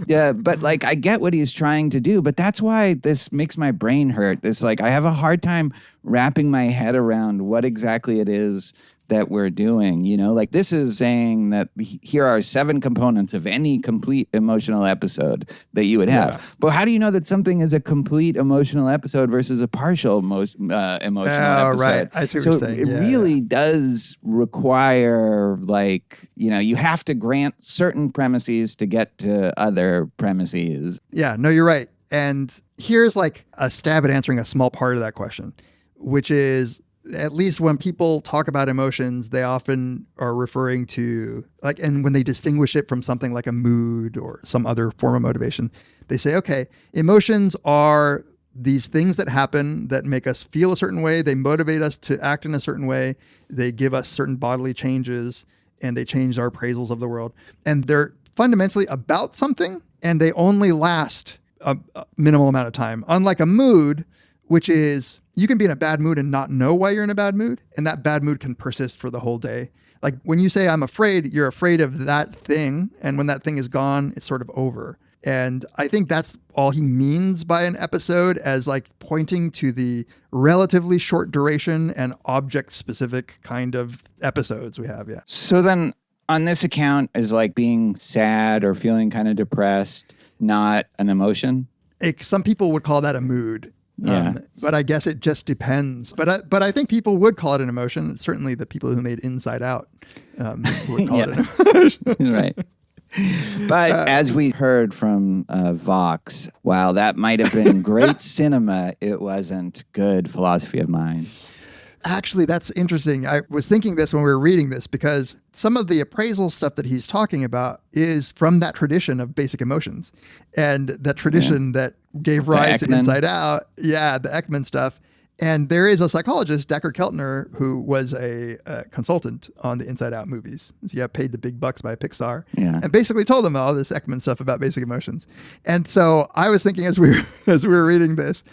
Yeah, but I get what he's trying to do, but that's why this makes my brain hurt. This I have a hard time wrapping my head around what exactly it is that we're doing, this is saying that here are 7 components of any complete emotional episode that you would have. Yeah. But how do you know that something is a complete emotional episode versus a partial emotional episode? Right. I see what you're saying. It really does require, you have to grant certain premises to get to other premises. Yeah, no, you're right. And here's a stab at answering a small part of that question, which is, at least when people talk about emotions, they often are referring to and when they distinguish it from something like a mood or some other form of motivation, they say, okay, emotions are these things that happen that make us feel a certain way. They motivate us to act in a certain way. They give us certain bodily changes and they change our appraisals of the world. And they're fundamentally about something and they only last a minimal amount of time. Unlike a mood, which is you can be in a bad mood and not know why you're in a bad mood, and that bad mood can persist for the whole day. Like when you say I'm afraid, you're afraid of that thing, and when that thing is gone, it's sort of over. And I think that's all he means by an episode, as like pointing to the relatively short duration and object-specific kind of episodes we have, yeah. So then on this account, is like being sad or feeling kind of depressed not an emotion? Some people would call that a mood. Yeah. But I guess it just depends. But I think people would call it an emotion. Certainly the people who made Inside Out would call it an emotion. Right. But as we heard from Vox, while that might have been great cinema, it wasn't good philosophy of mind. Actually, that's interesting. I was thinking this when we were reading this, because some of the appraisal stuff that he's talking about is from that tradition of basic emotions, and that tradition that gave rise to Inside Out. Yeah, the Ekman stuff. And there is a psychologist, Decker Keltner, who was a consultant on the Inside Out movies. He got paid the big bucks by Pixar, and basically told them all this Ekman stuff about basic emotions. And so I was thinking as we were reading this,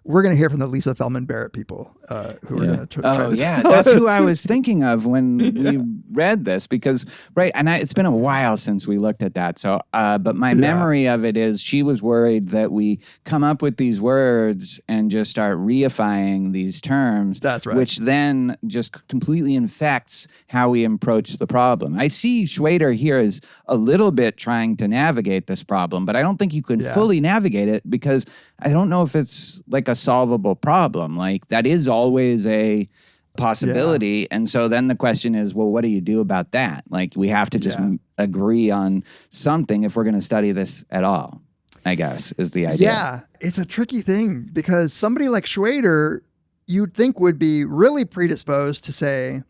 we're going to hear from the Lisa Feldman Barrett people who are going to try this. That's who I was thinking of when we read this, because, right, and it's been a while since we looked at that. So, but my memory of it is she was worried that we come up with these words and just start reifying these terms. That's right. Which then just completely infects how we approach the problem. I see Shweder here as a little bit trying to navigate this problem, but I don't think you can fully navigate it, because I don't know if it's like a solvable problem. Like that is always a possibility. And so then the question is, well, what do you do about that? Like we have to just agree on something if we're going to study this at all, I guess, is the idea. Yeah, it's a tricky thing, because somebody like Shweder, you'd think would be really predisposed to say,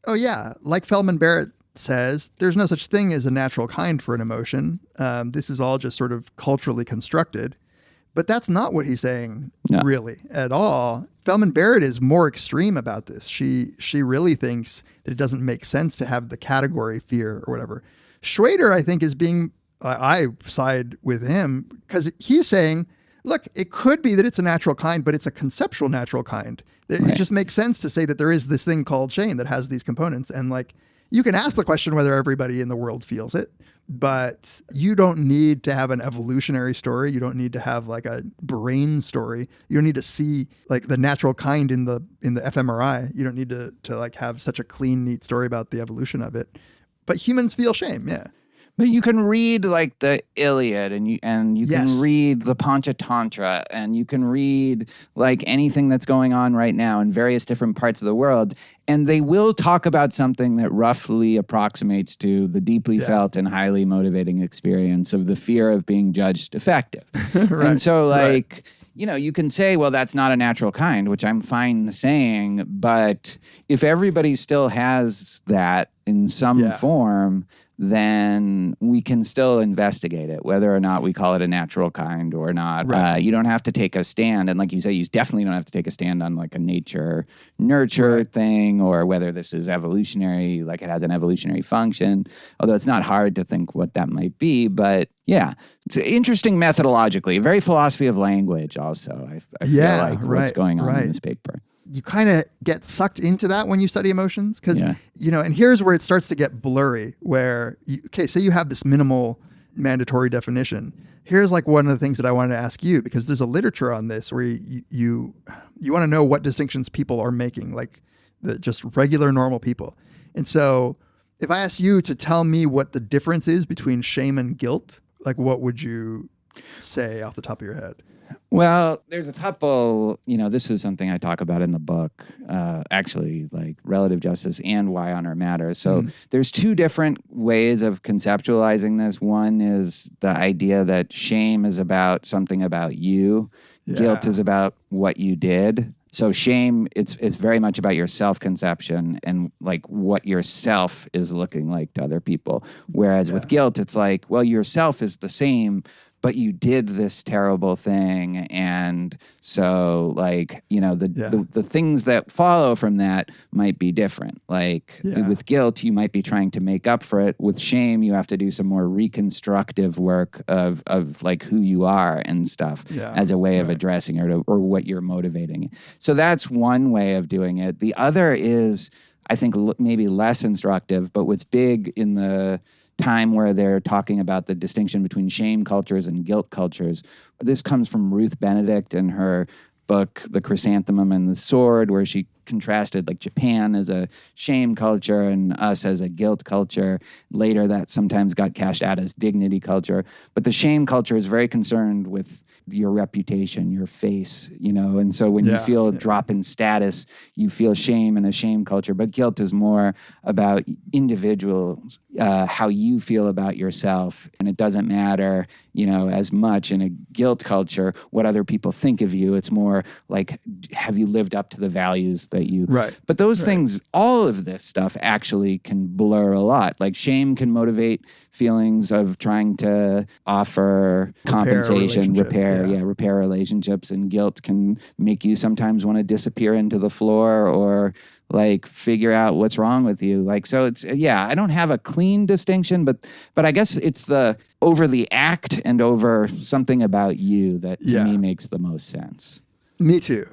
oh yeah, like Feldman Barrett says, there's no such thing as a natural kind for an emotion. This is all just sort of culturally constructed. But that's not what he's saying really at all. Feldman Barrett is more extreme about this. She really thinks that it doesn't make sense to have the category fear or whatever. Shweder, I think, is being, I side with him, because he's saying, look, it could be that it's a natural kind, but it's a conceptual natural kind. It just makes sense to say that there is this thing called shame that has these components. And like, you can ask the question whether everybody in the world feels it, but you don't need to have an evolutionary story. You don't need to have like a brain story. You don't need to see like the natural kind in the fMRI. You don't need to like have such a clean, neat story about the evolution of it. But humans feel shame, yeah. But you can read like the Iliad, and you can read the Panchatantra, and you can read like anything that's going on right now in various different parts of the world, and they will talk about something that roughly approximates to the deeply felt and highly motivating experience of the fear of being judged effective. And so like, you know, you can say, well, that's not a natural kind, which I'm fine saying, but if everybody still has that in some form, then we can still investigate it, whether or not we call it a natural kind or not. You don't have to take a stand. And like you say, you definitely don't have to take a stand on like a nature-nurture thing, or whether this is evolutionary, like it has an evolutionary function, although it's not hard to think what that might be. But yeah, it's interesting methodologically, very philosophy of language also, I feel like what's going on in this paper. You kind of get sucked into that when you study emotions, because, you know, and here's where it starts to get blurry, where, say you have this minimal mandatory definition. Here's like one of the things that I wanted to ask you, because there's a literature on this where you want to know what distinctions people are making, like the just regular normal people. And so if I asked you to tell me what the difference is between shame and guilt, like what would you say off the top of your head? Well, there's a couple, you know, this is something I talk about in the book, actually, like relative justice and why honor matters. So there's two different ways of conceptualizing this. One is the idea that shame is about something about you. Guilt is about what you did. So shame, it's very much about your self-conception and like what yourself is looking like to other people. Whereas with guilt, it's like, well, yourself is the same, but you did this terrible thing. And so like, the things that follow from that might be different. Like with guilt, you might be trying to make up for it. With shame, you have to do some more reconstructive work of like who you are and stuff as a way of addressing it or what you're motivating. So that's one way of doing it. The other is, I think, maybe less instructive, but what's big in the time where they're talking about the distinction between shame cultures and guilt cultures. This comes from Ruth Benedict in her book, The Chrysanthemum and the Sword, where she contrasted like Japan as a shame culture and us as a guilt culture. Later, that sometimes got cashed out as dignity culture. But the shame culture is very concerned with your reputation, your face, and so when you feel a drop in status, you feel shame in a shame culture. But guilt is more about individuals, how you feel about yourself. And it doesn't matter, as much in a guilt culture what other people think of you. It's more like, have you lived up to the values that you... Right. But those things, all of this stuff actually can blur a lot. Like shame can motivate feelings of trying to offer compensation, repair relationships, and guilt can make you sometimes want to disappear into the floor or like figure out what's wrong with you. Like, so it's, I don't have a clean distinction, but I guess it's the over the act and over something about you that to me makes the most sense. Me too.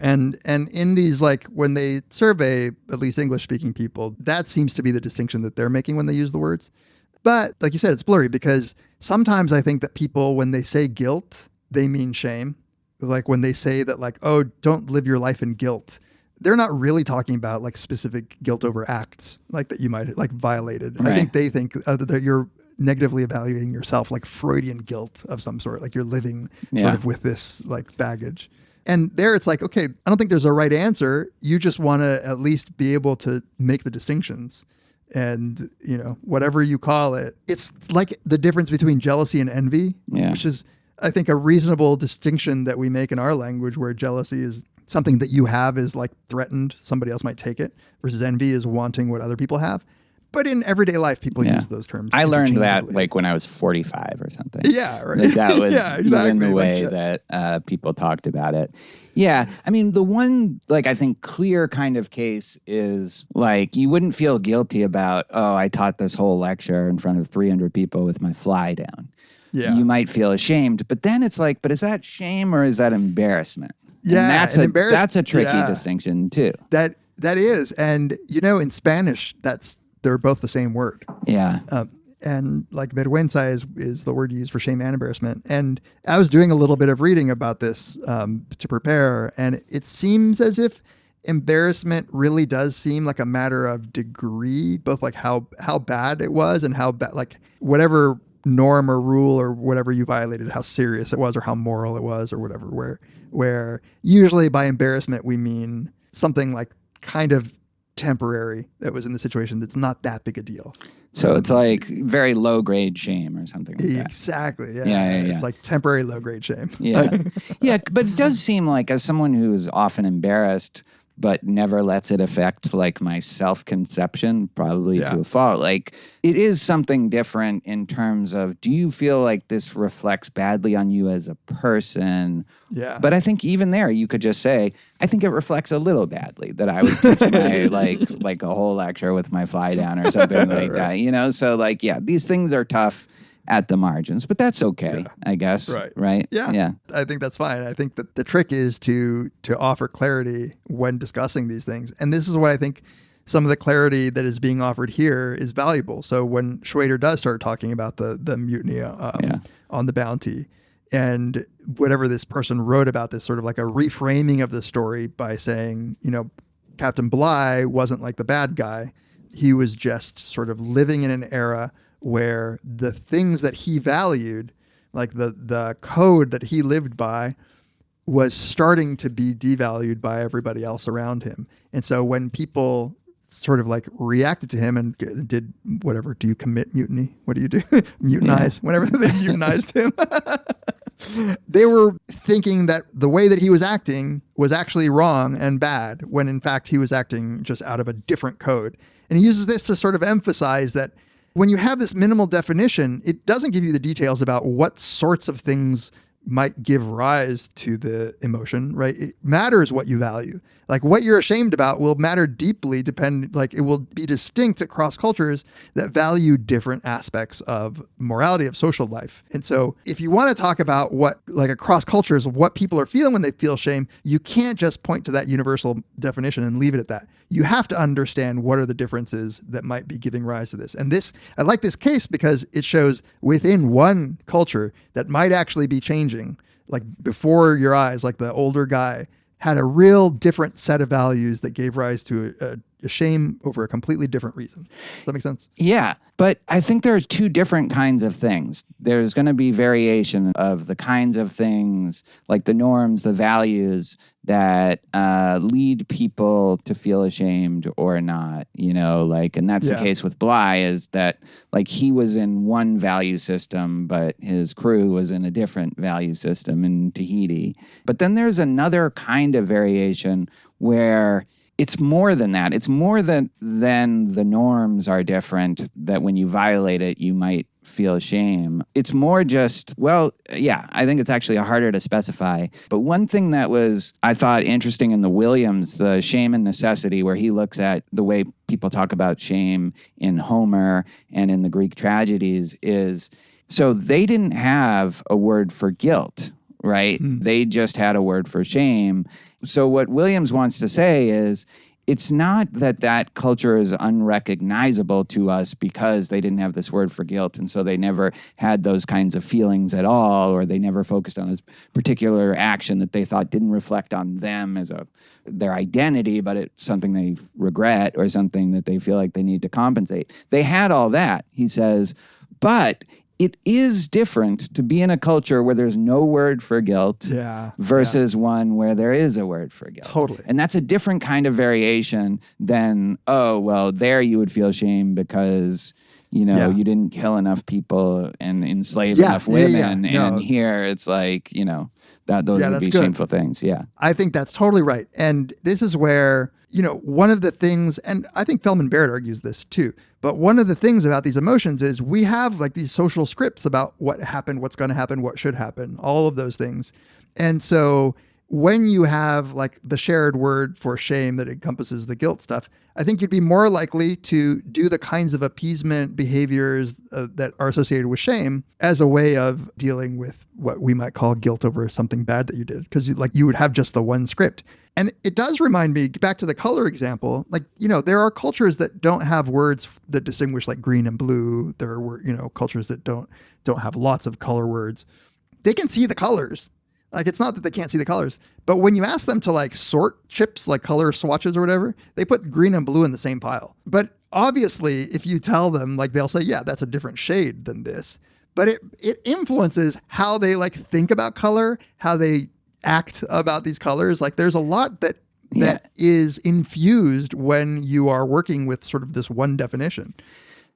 And in these, like when they survey at least English speaking people, that seems to be the distinction that they're making when they use the words. But like you said, it's blurry because sometimes I think that people, when they say guilt, they mean shame. Like when they say that like, oh, don't live your life in guilt. They're not really talking about like specific guilt over acts like that you might like violated. Right. I think they think that you're negatively evaluating yourself, like Freudian guilt of some sort, like you're living sort of with this like baggage. And there it's like, okay, I don't think there's a right answer. You just want to at least be able to make the distinctions. And, whatever you call it, it's like the difference between jealousy and envy, which is, I think, a reasonable distinction that we make in our language, where jealousy is something that you have is like threatened, somebody else might take it, versus envy is wanting what other people have. But in everyday life, people use those terms. I learned that like when I was 45 or something. Yeah, right. That was even the way that people talked about it. Yeah. I mean, the one, like, I think clear kind of case is like, you wouldn't feel guilty about, oh, I taught this whole lecture in front of 300 people with my fly down. Yeah. You might feel ashamed, but then it's like, but is that shame or is that embarrassment? Yeah. And that's a tricky distinction too. That is. And, in Spanish, they're both the same word. Yeah. And like vergüenza is the word used for shame and embarrassment. And I was doing a little bit of reading about this to prepare, and it seems as if embarrassment really does seem like a matter of degree, both like how bad it was and how bad, like whatever norm or rule or whatever you violated, how serious it was or how moral it was or whatever, where usually by embarrassment we mean something like kind of temporary that was in the situation that's not that big a deal. So it's like very low grade shame or something like that. Exactly. Yeah. It's like temporary low grade shame. Yeah. But it does seem like, as someone who is often embarrassed but never lets it affect like my self-conception, probably to a fault. Like, it is something different in terms of, do you feel like this reflects badly on you as a person? Yeah. But I think even there, you could just say, I think it reflects a little badly that I would teach my like a whole lecture with my fly down or something like that, So like, these things are tough at the margins, but that's okay, I guess. Right. Yeah. I think that's fine. I think that the trick is to offer clarity when discussing these things. And this is what I think some of the clarity that is being offered here is valuable. So when Shweder does start talking about the mutiny on the Bounty, and whatever this person wrote about this, sort of like a reframing of the story by saying, Captain Bligh wasn't like the bad guy. He was just sort of living in an era where the things that he valued, like the code that he lived by, was starting to be devalued by everybody else around him. And so when people sort of like reacted to him and did whatever, do you commit mutiny? What do you do? Mutinize. Whenever they mutinized him. They were thinking that the way that he was acting was actually wrong and bad, when in fact he was acting just out of a different code. And he uses this to sort of emphasize that when you have this minimal definition, it doesn't give you the details about what sorts of things might give rise to the emotion, right? It matters what you value. Like what you're ashamed about will matter deeply, it will be distinct across cultures that value different aspects of morality, of social life. And so if you want to talk about what, like across cultures, what people are feeling when they feel shame, you can't just point to that universal definition and leave it at that. You have to understand what are the differences that might be giving rise to this. And I like this case because it shows within one culture that might actually be changing, like before your eyes, like the older guy had a real different set of values that gave rise to a shame over a completely different reason. Does that make sense? Yeah, but I think there's two different kinds of things. There's going to be variation of the kinds of things, like the norms, the values that lead people to feel ashamed or not, and that's the case with Bly, is that like he was in one value system, but his crew was in a different value system in Tahiti. But then there's another kind of variation where it's more than that. It's more than the norms are different, that when you violate it, you might feel shame. It's more just, I think it's actually harder to specify. But one thing that was, I thought, interesting in the Williams, the Shame and Necessity, where he looks at the way people talk about shame in Homer and in the Greek tragedies, is so they didn't have a word for guilt, right? They just had a word for shame. So what Williams wants to say is, it's not that culture is unrecognizable to us because they didn't have this word for guilt, and so they never had those kinds of feelings at all, or they never focused on this particular action that they thought didn't reflect on them as their identity, but it's something they regret or something that they feel like they need to compensate. They had all that, he says, but it is different to be in a culture where there's no word for guilt versus one where there is a word for guilt. Totally. And that's a different kind of variation than, there you would feel shame because, you didn't kill enough people and enslave enough women. And here it's like, those would be shameful things. Yeah. I think that's totally right. And this is where, one of the things, and I think Feldman Barrett argues this too, but one of the things about these emotions is we have like these social scripts about what happened, what's going to happen, what should happen, all of those things. And so when you have like the shared word for shame that encompasses the guilt stuff, I think you'd be more likely to do the kinds of appeasement behaviors that are associated with shame as a way of dealing with what we might call guilt over something bad that you did, because you would have just the one script. And it does remind me, back to the color example, there are cultures that don't have words that distinguish like green and blue. There are, cultures that don't have lots of color words. They can see the colors. Like, it's not that they can't see the colors, but when you ask them to like sort chips, like color swatches or whatever, they put green and blue in the same pile. But obviously, if you tell them, like, they'll say, yeah, that's a different shade than this. But it influences how they like think about color, how they act about these colors. Like, there's a lot that is infused when you are working with sort of this one definition.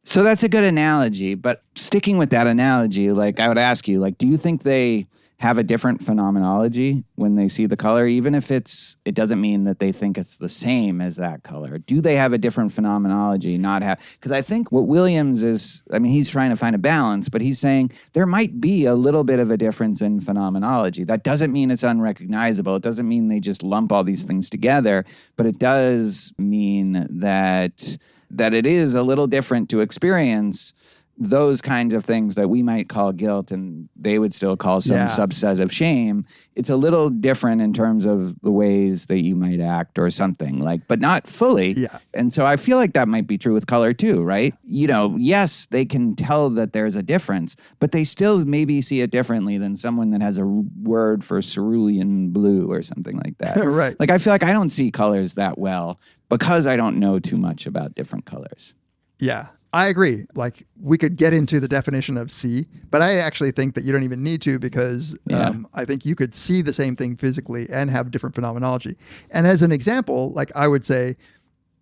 So that's a good analogy, but sticking with that analogy, like I would ask you, like, do you think they have a different phenomenology when they see the color, even if it doesn't mean that they think it's the same as that color? Do they have a different phenomenology? Because I think what Williams is, he's trying to find a balance, but he's saying there might be a little bit of a difference in phenomenology. That doesn't mean it's unrecognizable. It doesn't mean they just lump all these things together, but it does mean that it is a little different to experience those kinds of things that we might call guilt and they would still call some subset of shame. It's a little different in terms of the ways that you might act or something, like, but not fully. Yeah. And so I feel like that might be true with color too, right? Yes, they can tell that there's a difference, but they still maybe see it differently than someone that has a word for cerulean blue or something like that. Right. Like, I feel like I don't see colors that well because I don't know too much about different colors. Yeah. I agree. Like, we could get into the definition of see, but I actually think that you don't even need to, because I think you could see the same thing physically and have different phenomenology. And as an example, like, I would say,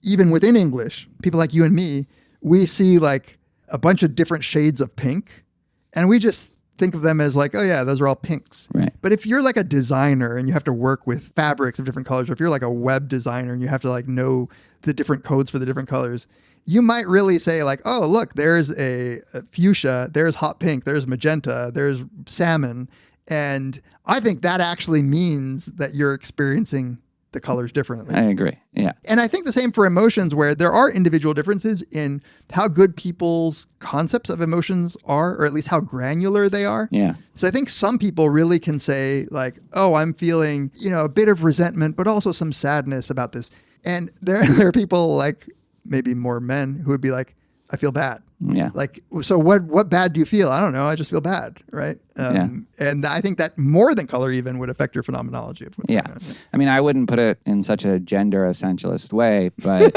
even within English, people like you and me, we see like a bunch of different shades of pink, and we just think of them as like, oh yeah, those are all pinks. Right. But if you're like a designer and you have to work with fabrics of different colors, or if you're like a web designer and you have to like know the different codes for the different colors, you might really say like, oh, look, there's a fuchsia, there's hot pink, there's magenta, there's salmon. And I think that actually means that you're experiencing the colors differently. I agree. Yeah. And I think the same for emotions, where there are individual differences in how good people's concepts of emotions are, or at least how granular they are. Yeah. So I think some people really can say like, oh, I'm feeling, a bit of resentment, but also some sadness about this. And there are people like maybe more men who would be like, I feel bad. Yeah. Like, so what bad do you feel? I don't know. I just feel bad. Right. And I think that more than color even would affect your phenomenology of what's going on. I mean, I wouldn't put it in such a gender essentialist way, but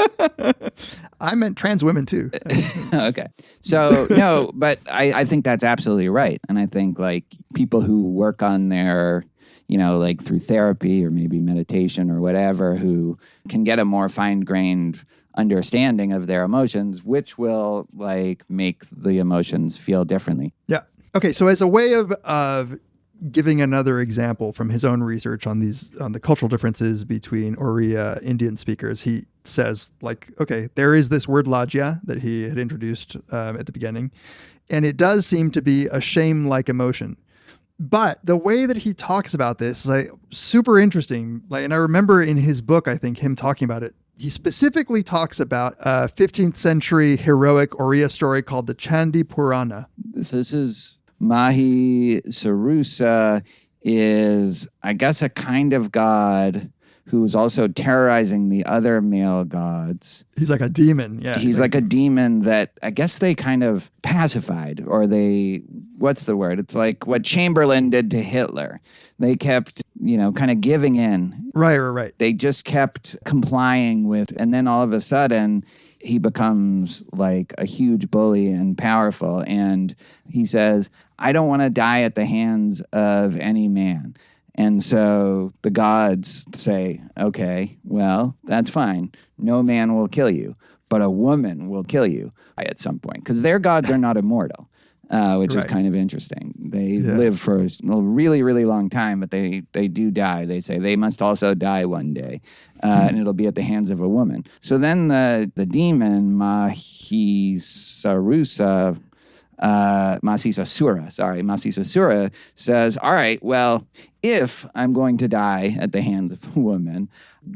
I meant trans women too. okay. So no, but I think that's absolutely right. And I think like people who work on their, like through therapy or maybe meditation or whatever, who can get a more fine-grained understanding of their emotions, which will like make the emotions feel differently. Yeah. Okay. So as a way of giving another example from his own research on the cultural differences between Oriya Indian speakers, he says like, okay, there is this word lajya that he had introduced at the beginning, and it does seem to be a shame-like emotion. But the way that he talks about this is like super interesting. Like, and I remember in his book, I think him talking about it. He specifically talks about a 15th century heroic Oriya story called the Chandi Purana. So this is Mahi Sarusa is, I guess, a kind of god who was also terrorizing the other male gods. He's like a demon. Yeah. He's like a demon that I guess they kind of pacified, or what's the word? It's like what Chamberlain did to Hitler. They kept, kind of giving in. Right. They just kept complying with, and then all of a sudden he becomes like a huge bully and powerful. And he says, I don't want to die at the hands of any man. And so the gods say, okay, well, that's fine. No man will kill you, but a woman will kill you at some point, because their gods are not immortal, which is kind of interesting. They live for a really, really long time, but they do die. They say they must also die one day, and it'll be at the hands of a woman. So then the demon, Masisasura says, all right, well, if I'm going to die at the hands of a woman,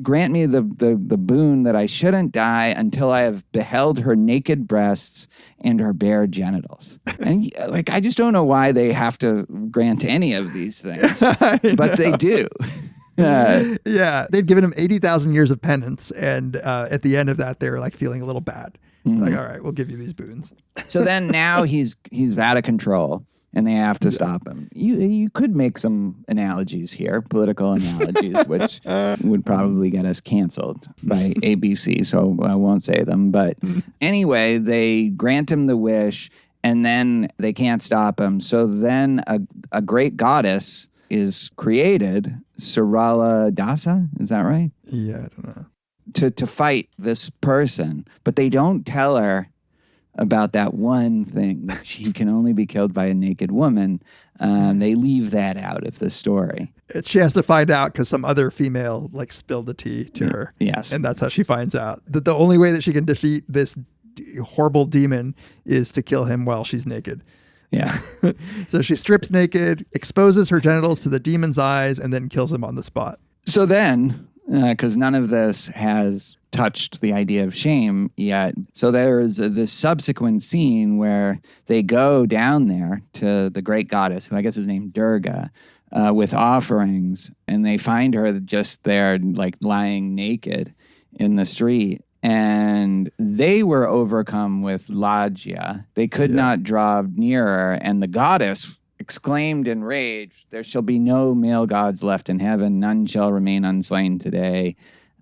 grant me the boon that I shouldn't die until I have beheld her naked breasts and her bare genitals. And I just don't know why they have to grant any of these things, but they do. Yeah, they'd given him 80,000 years of penance, and at the end of that, they were like feeling a little bad. Mm-hmm. Like, all right, we'll give you these boons. So then now he's out of control, and they have to stop him. You could make some analogies here, political analogies, which would probably get us canceled by ABC, so I won't say them. But anyway, they grant him the wish, and then they can't stop him. So then a great goddess is created, Sarala Dasa, is that right? Yeah, I don't know. To fight this person, but they don't tell her about that one thing, that she can only be killed by a naked woman. They leave that out of the story. She has to find out because some other female spilled the tea to her. Yes. And that's how she finds out that the only way that she can defeat this horrible demon is to kill him while she's naked. Yeah. So she strips naked, exposes her genitals to the demon's eyes, and then kills him on the spot. So then, because none of this has touched the idea of shame yet. So there's this subsequent scene where they go down there to the great goddess, who I guess is named Durga, with offerings, and they find her just there, lying naked in the street. And they were overcome with lajya. They could not draw nearer, and the goddess exclaimed in rage, "There shall be no male gods left in heaven. None shall remain unslain today.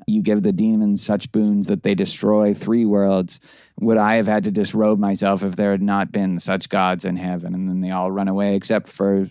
You give the demons such boons that they destroy 3 worlds. Would I have had to disrobe myself if there had not been such gods in heaven?" And then they all run away except for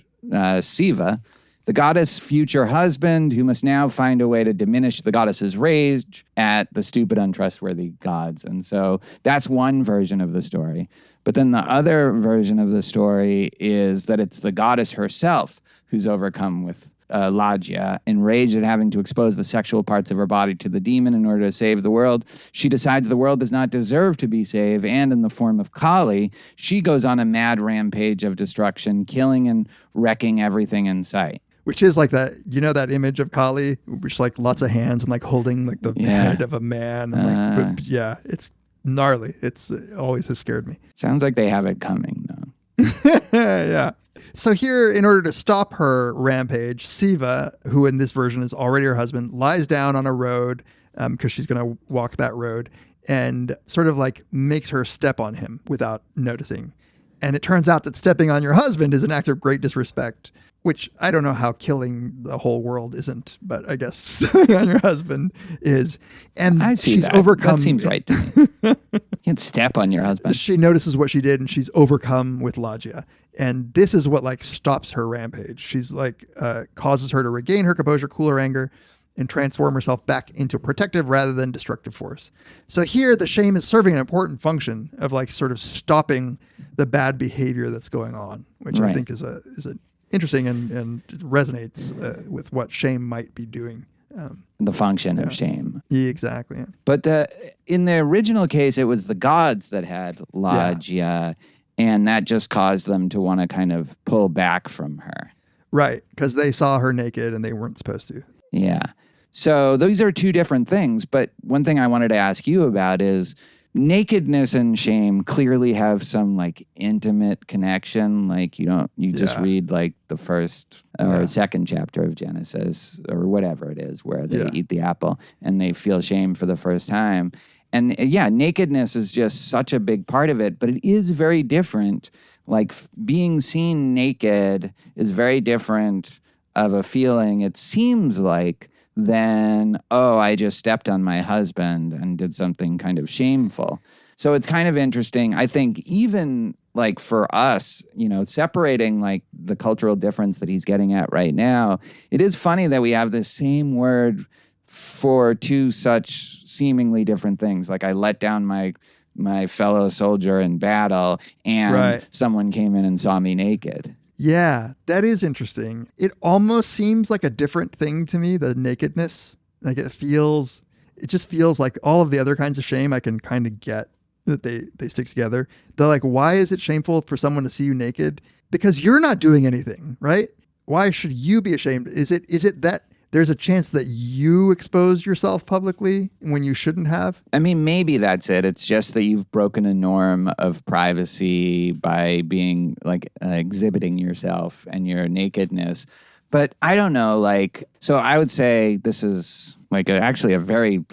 Siva, the goddess' future husband, who must now find a way to diminish the goddess's rage at the stupid, untrustworthy gods. And so that's one version of the story. But then the other version of the story is that it's the goddess herself who's overcome with Lagia, enraged at having to expose the sexual parts of her body to the demon in order to save the world. She decides the world does not deserve to be saved, and in the form of Kali, she goes on a mad rampage of destruction, killing and wrecking everything in sight. Which is like that, that image of Kali, which like lots of hands and like holding like the head of a man. And it's gnarly. It's always has scared me. Sounds like they have it coming, though. Yeah. So here, in order to stop her rampage, Siva, who in this version is already her husband, lies down on a road because she's going to walk that road and sort of like makes her step on him without noticing. And it turns out that stepping on your husband is an act of great disrespect, which I don't know how killing the whole world isn't, but I guess stepping on your husband is. And I see she's that. overcome. That seems right to me. You can't step on your husband. She notices what she did and she's overcome with Lagia. And this is what like stops her rampage. She's like causes her to regain her composure, cool her anger, and transform herself back into protective rather than destructive force. So here the shame is serving an important function of like sort of stopping the bad behavior that's going on, which I think is a interesting and resonates with what shame might be doing. The function of shame. Yeah, exactly. Yeah. But in the original case, it was the gods that had Lagia, and that just caused them to want to kind of pull back from her. Right, because they saw her naked and they weren't supposed to. Yeah. So those are two different things. But one thing I wanted to ask you about is nakedness and shame clearly have some like intimate connection. Like you just read like the first or second chapter of Genesis or whatever it is where they eat the apple and they feel shame for the first time. And nakedness is just such a big part of it, but it is very different. Like being seen naked is very different of a feeling, it seems like, than, I just stepped on my husband and did something kind of shameful. So it's kind of interesting. I think even like for us, separating like the cultural difference that he's getting at right now, it is funny that we have the same word for two such seemingly different things. Like I let down my fellow soldier in battle and someone came in and saw me naked. Yeah, that is interesting. It almost seems like a different thing to me, the nakedness. Like it just feels like all of the other kinds of shame I can kind of get that they stick together. They're like, why is it shameful for someone to see you naked? Because you're not doing anything, right? Why should you be ashamed? Is it that there's a chance that you exposed yourself publicly when you shouldn't have? I mean, maybe that's it. It's just that you've broken a norm of privacy by being like exhibiting yourself and your nakedness. But I don't know, so I would say this is actually a very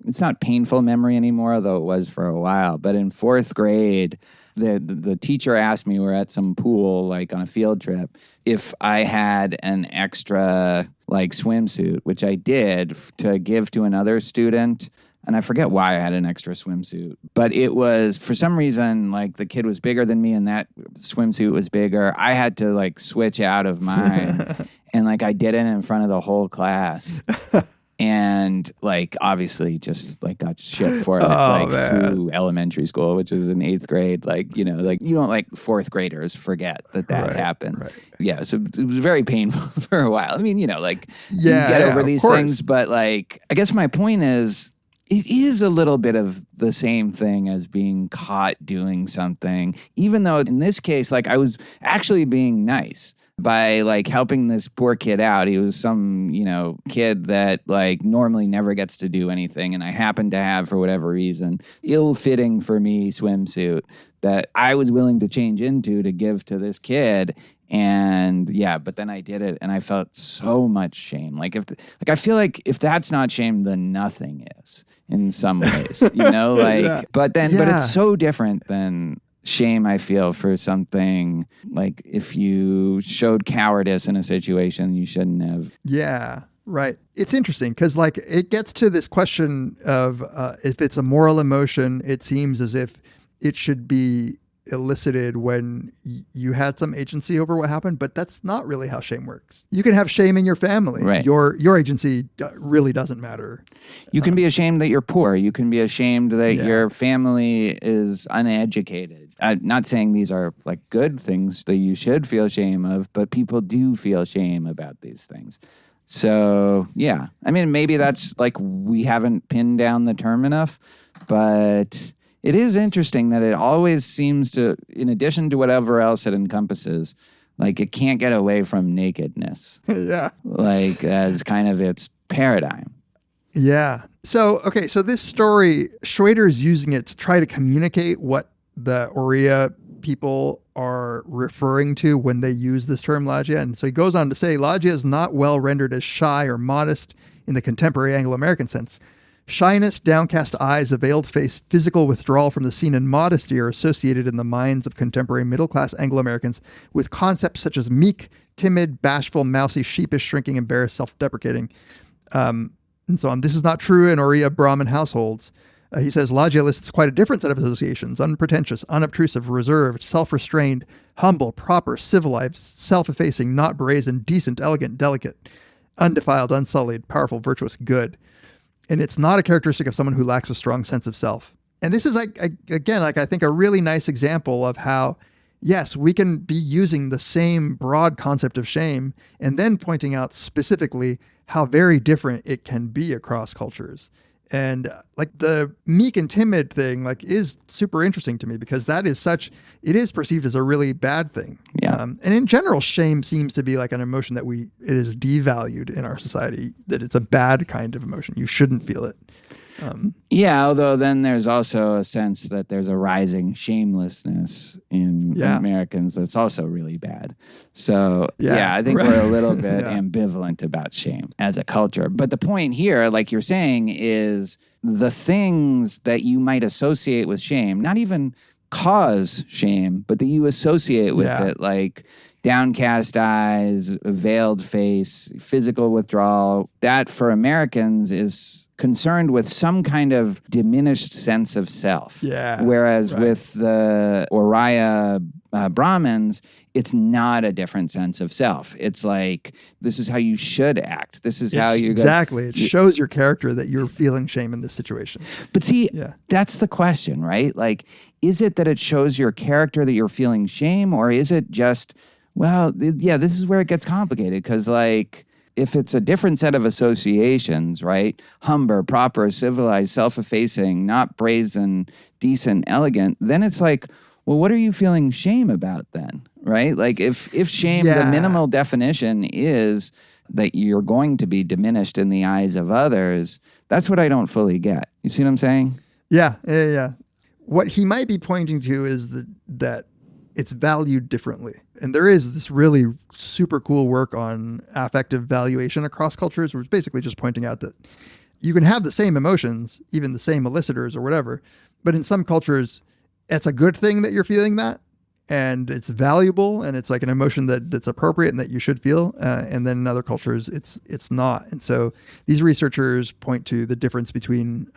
it's not painful memory anymore, though it was for a while. But in fourth grade, the teacher asked me, we're at some pool, on a field trip, if I had an extra swimsuit, which I did to give to another student. And I forget why I had an extra swimsuit, but it was for some reason, the kid was bigger than me and that swimsuit was bigger. I had to switch out of mine and I did it in front of the whole class. And obviously just got shit for it through elementary school, which is in eighth grade. You don't fourth graders forget that happened. Right. Yeah. So it was very painful for a while. I mean, you get over these things, but I guess my point is, it is a little bit of the same thing as being caught doing something, even though in this case, I was actually being nice by helping this poor kid out. He was some, kid that normally never gets to do anything. And I happened to have, for whatever reason, ill-fitting for me swimsuit that I was willing to change into to give to this kid. And but then I did it and I felt so much shame. I feel like if that's not shame, then nothing is in some ways, but it's so different than shame. I feel for something if you showed cowardice in a situation you shouldn't have. Yeah. Right. It's interesting because it gets to this question of if it's a moral emotion, it seems as if it should be elicited when you had some agency over what happened, but that's not really how shame works. You can have shame in your family. Right. Your agency really doesn't matter. You can be ashamed that you're poor. You can be ashamed that Yeah. your family is uneducated. I'm not saying these are like good things that you should feel shame of, but people do feel shame about these things. So, yeah. I mean, maybe that's like we haven't pinned down the term enough, but it is interesting that it always seems to, in addition to whatever else it encompasses, like it can't get away from nakedness, Yeah. like as kind of its paradigm. Yeah. So this story, Shweder is using it to try to communicate what the Oriya people are referring to when they use this term laggia. And so he goes on to say, laggia is not well rendered as shy or modest in the contemporary Anglo-American sense. Shyness, downcast eyes, a veiled face, physical withdrawal from the scene, and modesty are associated in the minds of contemporary middle-class Anglo-Americans with concepts such as meek, timid, bashful, mousy, sheepish, shrinking, embarrassed, self-deprecating, and so on. This is not true in Oriya Brahmin households. He says laggia lists quite a different set of associations: unpretentious, unobtrusive, reserved, self-restrained, humble, proper, civilized, self-effacing, not brazen, decent, elegant, delicate, undefiled, unsullied, powerful, virtuous, good. And it's not a characteristic of someone who lacks a strong sense of self. And this is I think a really nice example of how, yes, we can be using the same broad concept of shame and then pointing out specifically how very different it can be across cultures. And like the meek and timid thing, like is super interesting to me because it is perceived as a really bad thing. Yeah. And in general, shame seems to be like an emotion that it is devalued in our society, that it's a bad kind of emotion. You shouldn't feel it. Yeah, although then there's also a sense that there's a rising shamelessness in Americans that's also really bad. So, I think we're a little bit ambivalent about shame as a culture. But the point here, like you're saying, is the things that you might associate with shame, not even cause shame, but that you associate with it, like downcast eyes, a veiled face, physical withdrawal, that for Americans is concerned with some kind of diminished sense of self. Yeah. Whereas with the Oriya Brahmins, it's not a different sense of self. It's like, this is how you should act. This is how you're going to... Exactly. It shows your character that you're feeling shame in this situation. But see, that's the question, right? Like, is it that it shows your character that you're feeling shame, or is it just, well, this is where it gets complicated because, like, if it's a different set of associations, right? Humble, proper, civilized, self-effacing, not brazen, decent, elegant, then it's like, well, what are you feeling shame about then, right? Like if shame, the minimal definition is that you're going to be diminished in the eyes of others, that's what I don't fully get. You see what I'm saying? Yeah. What he might be pointing to is that it's valued differently. And there is this really super cool work on affective valuation across cultures, where it's basically just pointing out that you can have the same emotions, even the same elicitors or whatever, but in some cultures, it's a good thing that you're feeling that, and it's valuable, and it's like an emotion that's appropriate and that you should feel. And then in other cultures, it's not. And so these researchers point to the difference between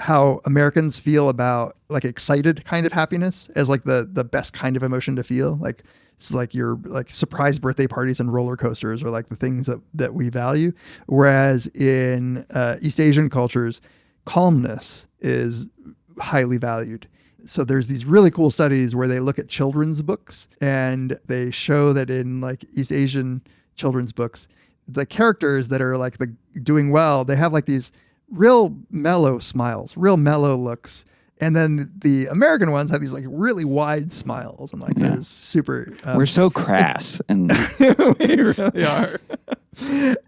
how Americans feel about like excited kind of happiness as like the best kind of emotion to feel. Like it's like your like surprise birthday parties and roller coasters are like the things that we value. Whereas in East Asian cultures, calmness is highly valued. So there's these really cool studies where they look at children's books, and they show that in like East Asian children's books, the characters that are like doing well, they have like these real mellow smiles, real mellow looks. And then the American ones have these like really wide smiles and like this super... We're so crass. And we really are.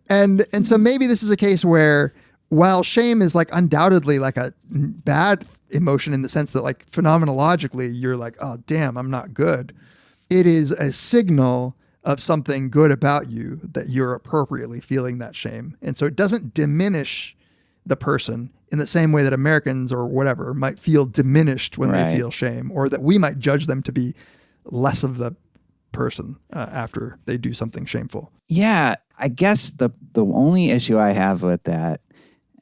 And so maybe this is a case where while shame is like undoubtedly like a bad emotion in the sense that like phenomenologically you're like, oh damn, I'm not good, it is a signal of something good about you that you're appropriately feeling that shame. And so it doesn't diminish the person in the same way that Americans or whatever might feel diminished when they feel shame, or that we might judge them to be less of the person after they do something shameful. Yeah, I guess the only issue I have with that,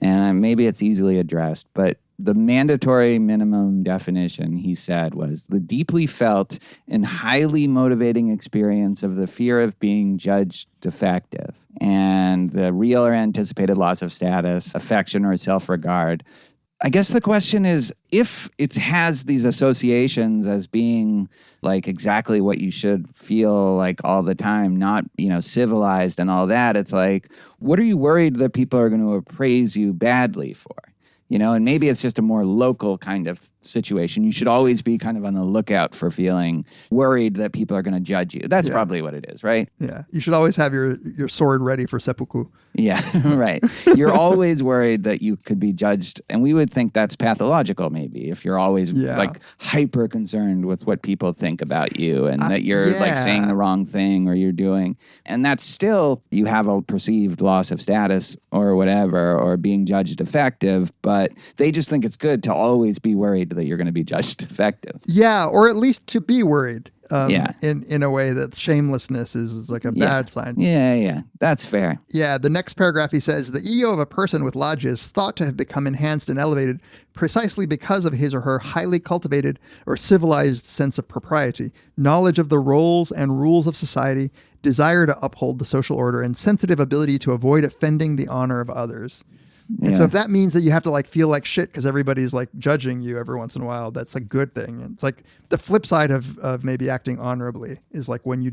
and maybe it's easily addressed, but The mandatory minimum definition, he said, was the deeply felt and highly motivating experience of the fear of being judged defective and the real or anticipated loss of status, affection, or self-regard. I guess the question is, if it has these associations as being like exactly what you should feel like all the time, not, civilized and all that, it's like, what are you worried that people are going to appraise you badly for? And maybe it's just a more local kind of situation. You should always be kind of on the lookout for feeling worried that people are going to judge you. That's probably what it is, right? Yeah. You should always have your sword ready for seppuku. Yeah, right. You're always worried that you could be judged. And we would think that's pathological, maybe, if you're always like hyper concerned with what people think about you and that you're like saying the wrong thing or you're doing. And that's still, you have a perceived loss of status or whatever, or being judged effective, but they just think it's good to always be worried that you're going to be judged effective. Yeah, or at least to be worried. In a way that shamelessness is like a bad sign. Yeah, that's fair. Yeah, the next paragraph he says, the ego of a person with lodge is thought to have become enhanced and elevated precisely because of his or her highly cultivated or civilized sense of propriety, knowledge of the roles and rules of society, desire to uphold the social order, and sensitive ability to avoid offending the honor of others. And so if that means that you have to like feel like shit because everybody's like judging you every once in a while, that's a good thing. And it's like the flip side of maybe acting honorably is like when you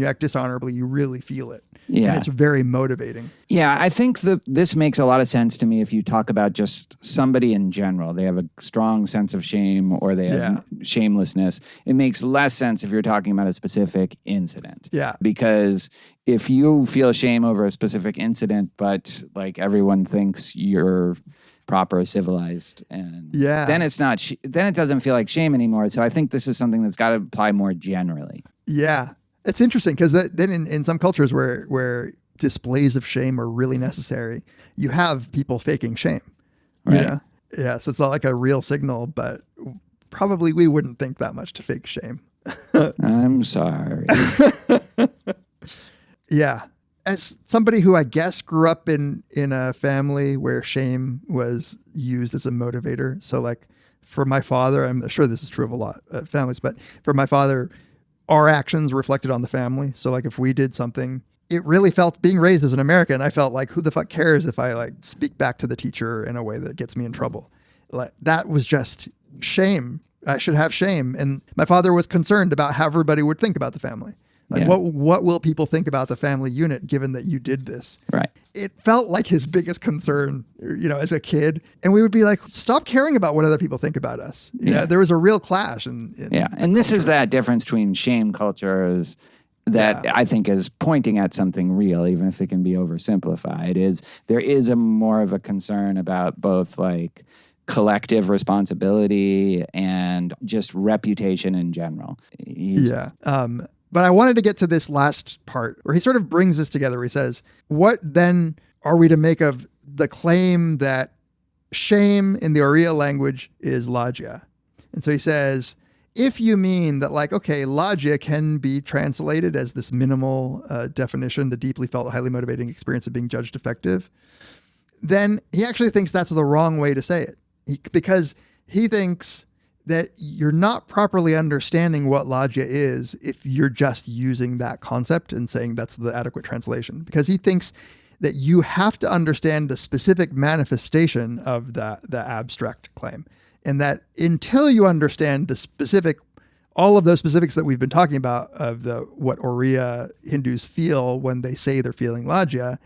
act dishonorably, you really feel it. Yeah. And it's very motivating. Yeah, I think this makes a lot of sense to me if you talk about just somebody in general. They have a strong sense of shame or they have shamelessness. It makes less sense if you're talking about a specific incident. Yeah. Because if you feel shame over a specific incident, but like everyone thinks you're proper, civilized, and then it's not. Then it doesn't feel like shame anymore. So I think this is something that's got to apply more generally. Yeah, it's interesting because then in some cultures where displays of shame are really necessary, you have people faking shame. Right. Yeah. So it's not like a real signal, but probably we wouldn't think that much to fake shame. I'm sorry. Yeah. As somebody who I guess grew up in a family where shame was used as a motivator. So like for my father, I'm sure this is true of a lot of families, but for my father, our actions reflected on the family. So like if we did something, it really felt, being raised as an American, I felt like, who the fuck cares if I like speak back to the teacher in a way that gets me in trouble? Like that was just shame. I should have shame. And my father was concerned about how everybody would think about the family. Like what will people think about the family unit given that you did this? Right. It felt like his biggest concern, as a kid. And we would be like, stop caring about what other people think about us. There was a real clash. And this is that difference between shame cultures that I think is pointing at something real, even if it can be oversimplified, there is a more of a concern about both like collective responsibility and just reputation in general. But I wanted to get to this last part where he sort of brings this together. Where he says, what then are we to make of the claim that shame in the Oriya language is lajya? And so he says, if you mean that like, okay, lajya can be translated as this minimal definition, the deeply felt, highly motivating experience of being judged effective, then he actually thinks that's the wrong way to say it. Because he thinks that you're not properly understanding what lajya is if you're just using that concept and saying that's the adequate translation. Because he thinks that you have to understand the specific manifestation of the abstract claim. And that until you understand all of those specifics that we've been talking about of what Oriya Hindus feel when they say they're feeling lajya,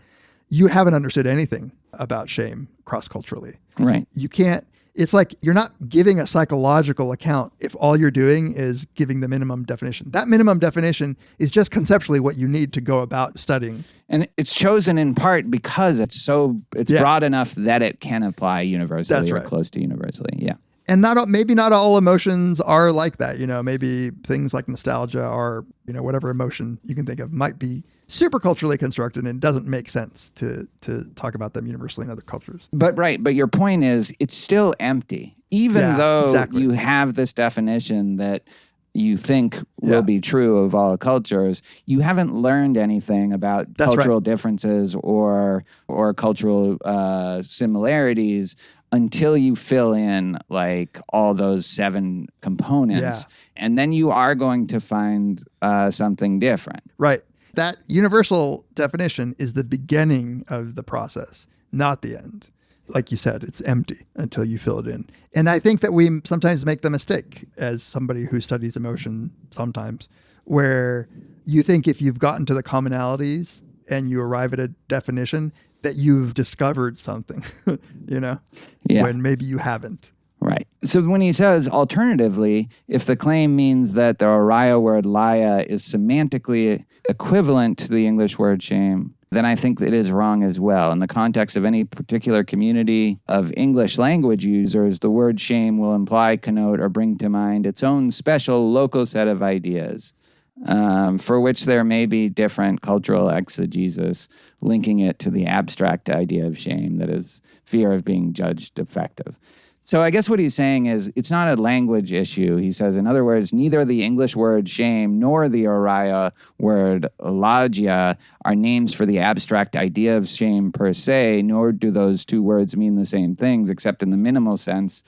you haven't understood anything about shame cross-culturally. Right. You can't. It's like you're not giving a psychological account if all you're doing is giving the minimum definition. That minimum definition is just conceptually what you need to go about studying. And it's chosen in part because it's broad enough that it can apply universally or close to universally. Yeah. And maybe not all emotions are like that. Maybe things like nostalgia or, whatever emotion you can think of might be super culturally constructed and it doesn't make sense to talk about them universally in other cultures. But your point is it's still empty. Even though you have this definition that you think will be true of all cultures, you haven't learned anything about cultural differences or cultural similarities until you fill in like all those 7 components. And then you are going to find something different. Right. That universal definition is the beginning of the process, not the end. Like you said, it's empty until you fill it in. And I think that we sometimes make the mistake, as somebody who studies emotion sometimes, where you think if you've gotten to the commonalities and you arrive at a definition, that you've discovered something, when maybe you haven't. Right. So when he says, alternatively, if the claim means that the Oriya word laya is semantically equivalent to the English word shame, then I think that it is wrong as well. In the context of any particular community of English language users, the word shame will imply, connote, or bring to mind its own special local set of ideas, for which there may be different cultural exegesis, linking it to the abstract idea of shame, that is, fear of being judged defective. So I guess what he's saying is it's not a language issue. He says, in other words, neither the English word shame nor the Oriya word lajya are names for the abstract idea of shame per se, nor do those two words mean the same things, except in the minimal sense.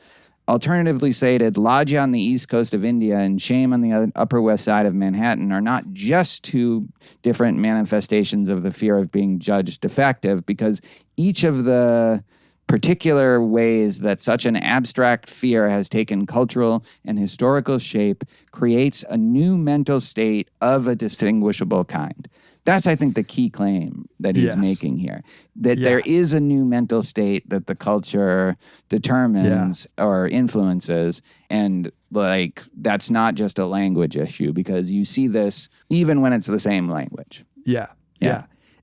Alternatively stated, lajya on the east coast of India and shame on the upper west side of Manhattan are not just two different manifestations of the fear of being judged defective, because each of the particular ways that such an abstract fear has taken cultural and historical shape creates a new mental state of a distinguishable kind. That's, I think, the key claim that he's making here, that there is a new mental state that the culture determines or influences. And like, that's not just a language issue, because you see this even when it's the same language. Yeah.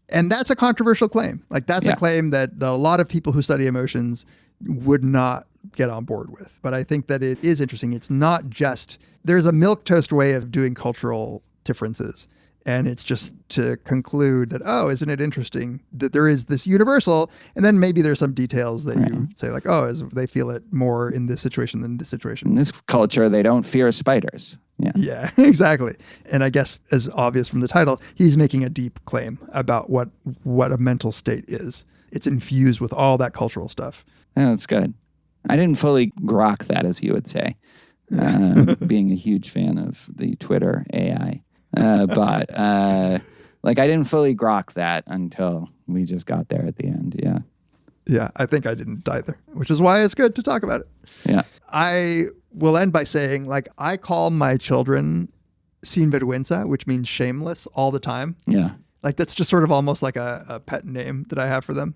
And that's a controversial claim. Like, that's a claim that a lot of people who study emotions would not get on board with. But I think that it is interesting. It's not just, there's a milquetoast way of doing cultural differences. And it's just to conclude that, oh, isn't it interesting that there is this universal, and then maybe there's some details that you say like, oh, they feel it more in this situation than this situation. In this culture, they don't fear spiders. Yeah, exactly. And I guess, as obvious from the title, he's making a deep claim about what a mental state is. It's infused with all that cultural stuff. Yeah, that's good. I didn't fully grok that, as you would say, being a huge fan of the Twitter AI. But I didn't fully grok that until we just got there at the end. Yeah. Yeah, I think I didn't either, which is why it's good to talk about it. Yeah. I will end by saying, I call my children sinvergüenza, which means shameless, all the time. Yeah. That's just sort of almost like a pet name that I have for them.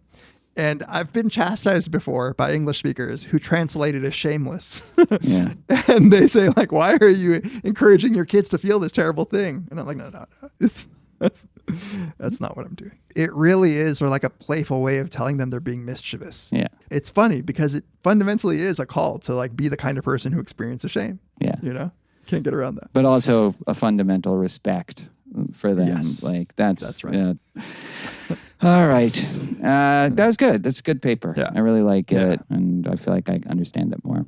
And I've been chastised before by English speakers who translated as shameless. Yeah. And they say, why are you encouraging your kids to feel this terrible thing? And I'm like, no. That's not what I'm doing. It really is sort of like a playful way of telling them they're being mischievous. Yeah. It's funny because it fundamentally is a call to be the kind of person who experiences shame. Yeah. Can't get around that. But also a fundamental respect for them. Yes. That's right. Yeah. All right. That was good. That's a good paper. Yeah. I really like it, and I feel like I understand it more.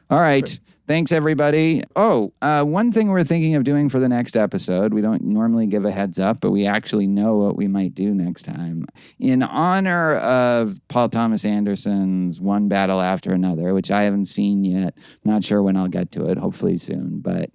All right. Good. Thanks, everybody. Oh, one thing we're thinking of doing for the next episode, we don't normally give a heads up, but we actually know what we might do next time. In honor of Paul Thomas Anderson's One Battle After Another, which I haven't seen yet, not sure when I'll get to it, hopefully soon, but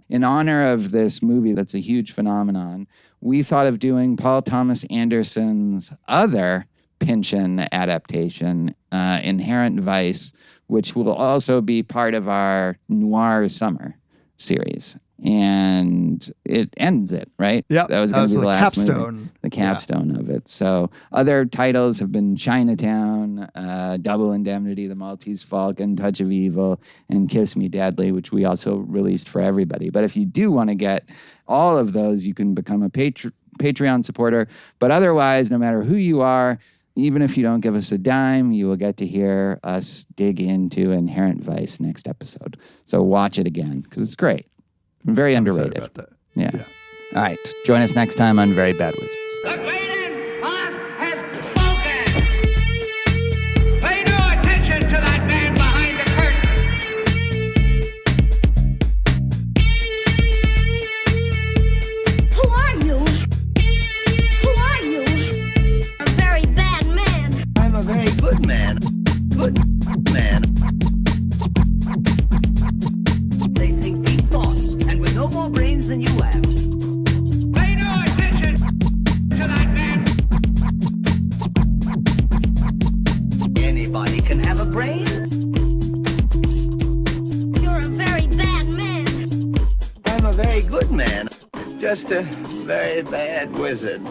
in honor of this movie that's a huge phenomenon, we thought of doing Paul Thomas Anderson's other Pynchon adaptation, Inherent Vice, which will also be part of our Noir Summer series. And it ends it, right? Yeah, that was going to be the last capstone. movie, the capstone of it. So other titles have been Chinatown, Double Indemnity, The Maltese Falcon, Touch of Evil, and Kiss Me Deadly, which we also released for everybody. But if you do want to get all of those, you can become a Patreon supporter. But otherwise, no matter who you are, even if you don't give us a dime, you will get to hear us dig into Inherent Vice next episode. So watch it again, because it's great. Very underrated. About that. Yeah. All right. Join us next time on Very Bad Wizards. The great boss has spoken. Pay no attention to that man behind the curtain. Who are you? Who are you? A very bad man. I'm a very good man. Good man. brains than you have. Pay no attention to that man. Anybody can have a brain. You're a very bad man. I'm a very good man. Just a very bad wizard.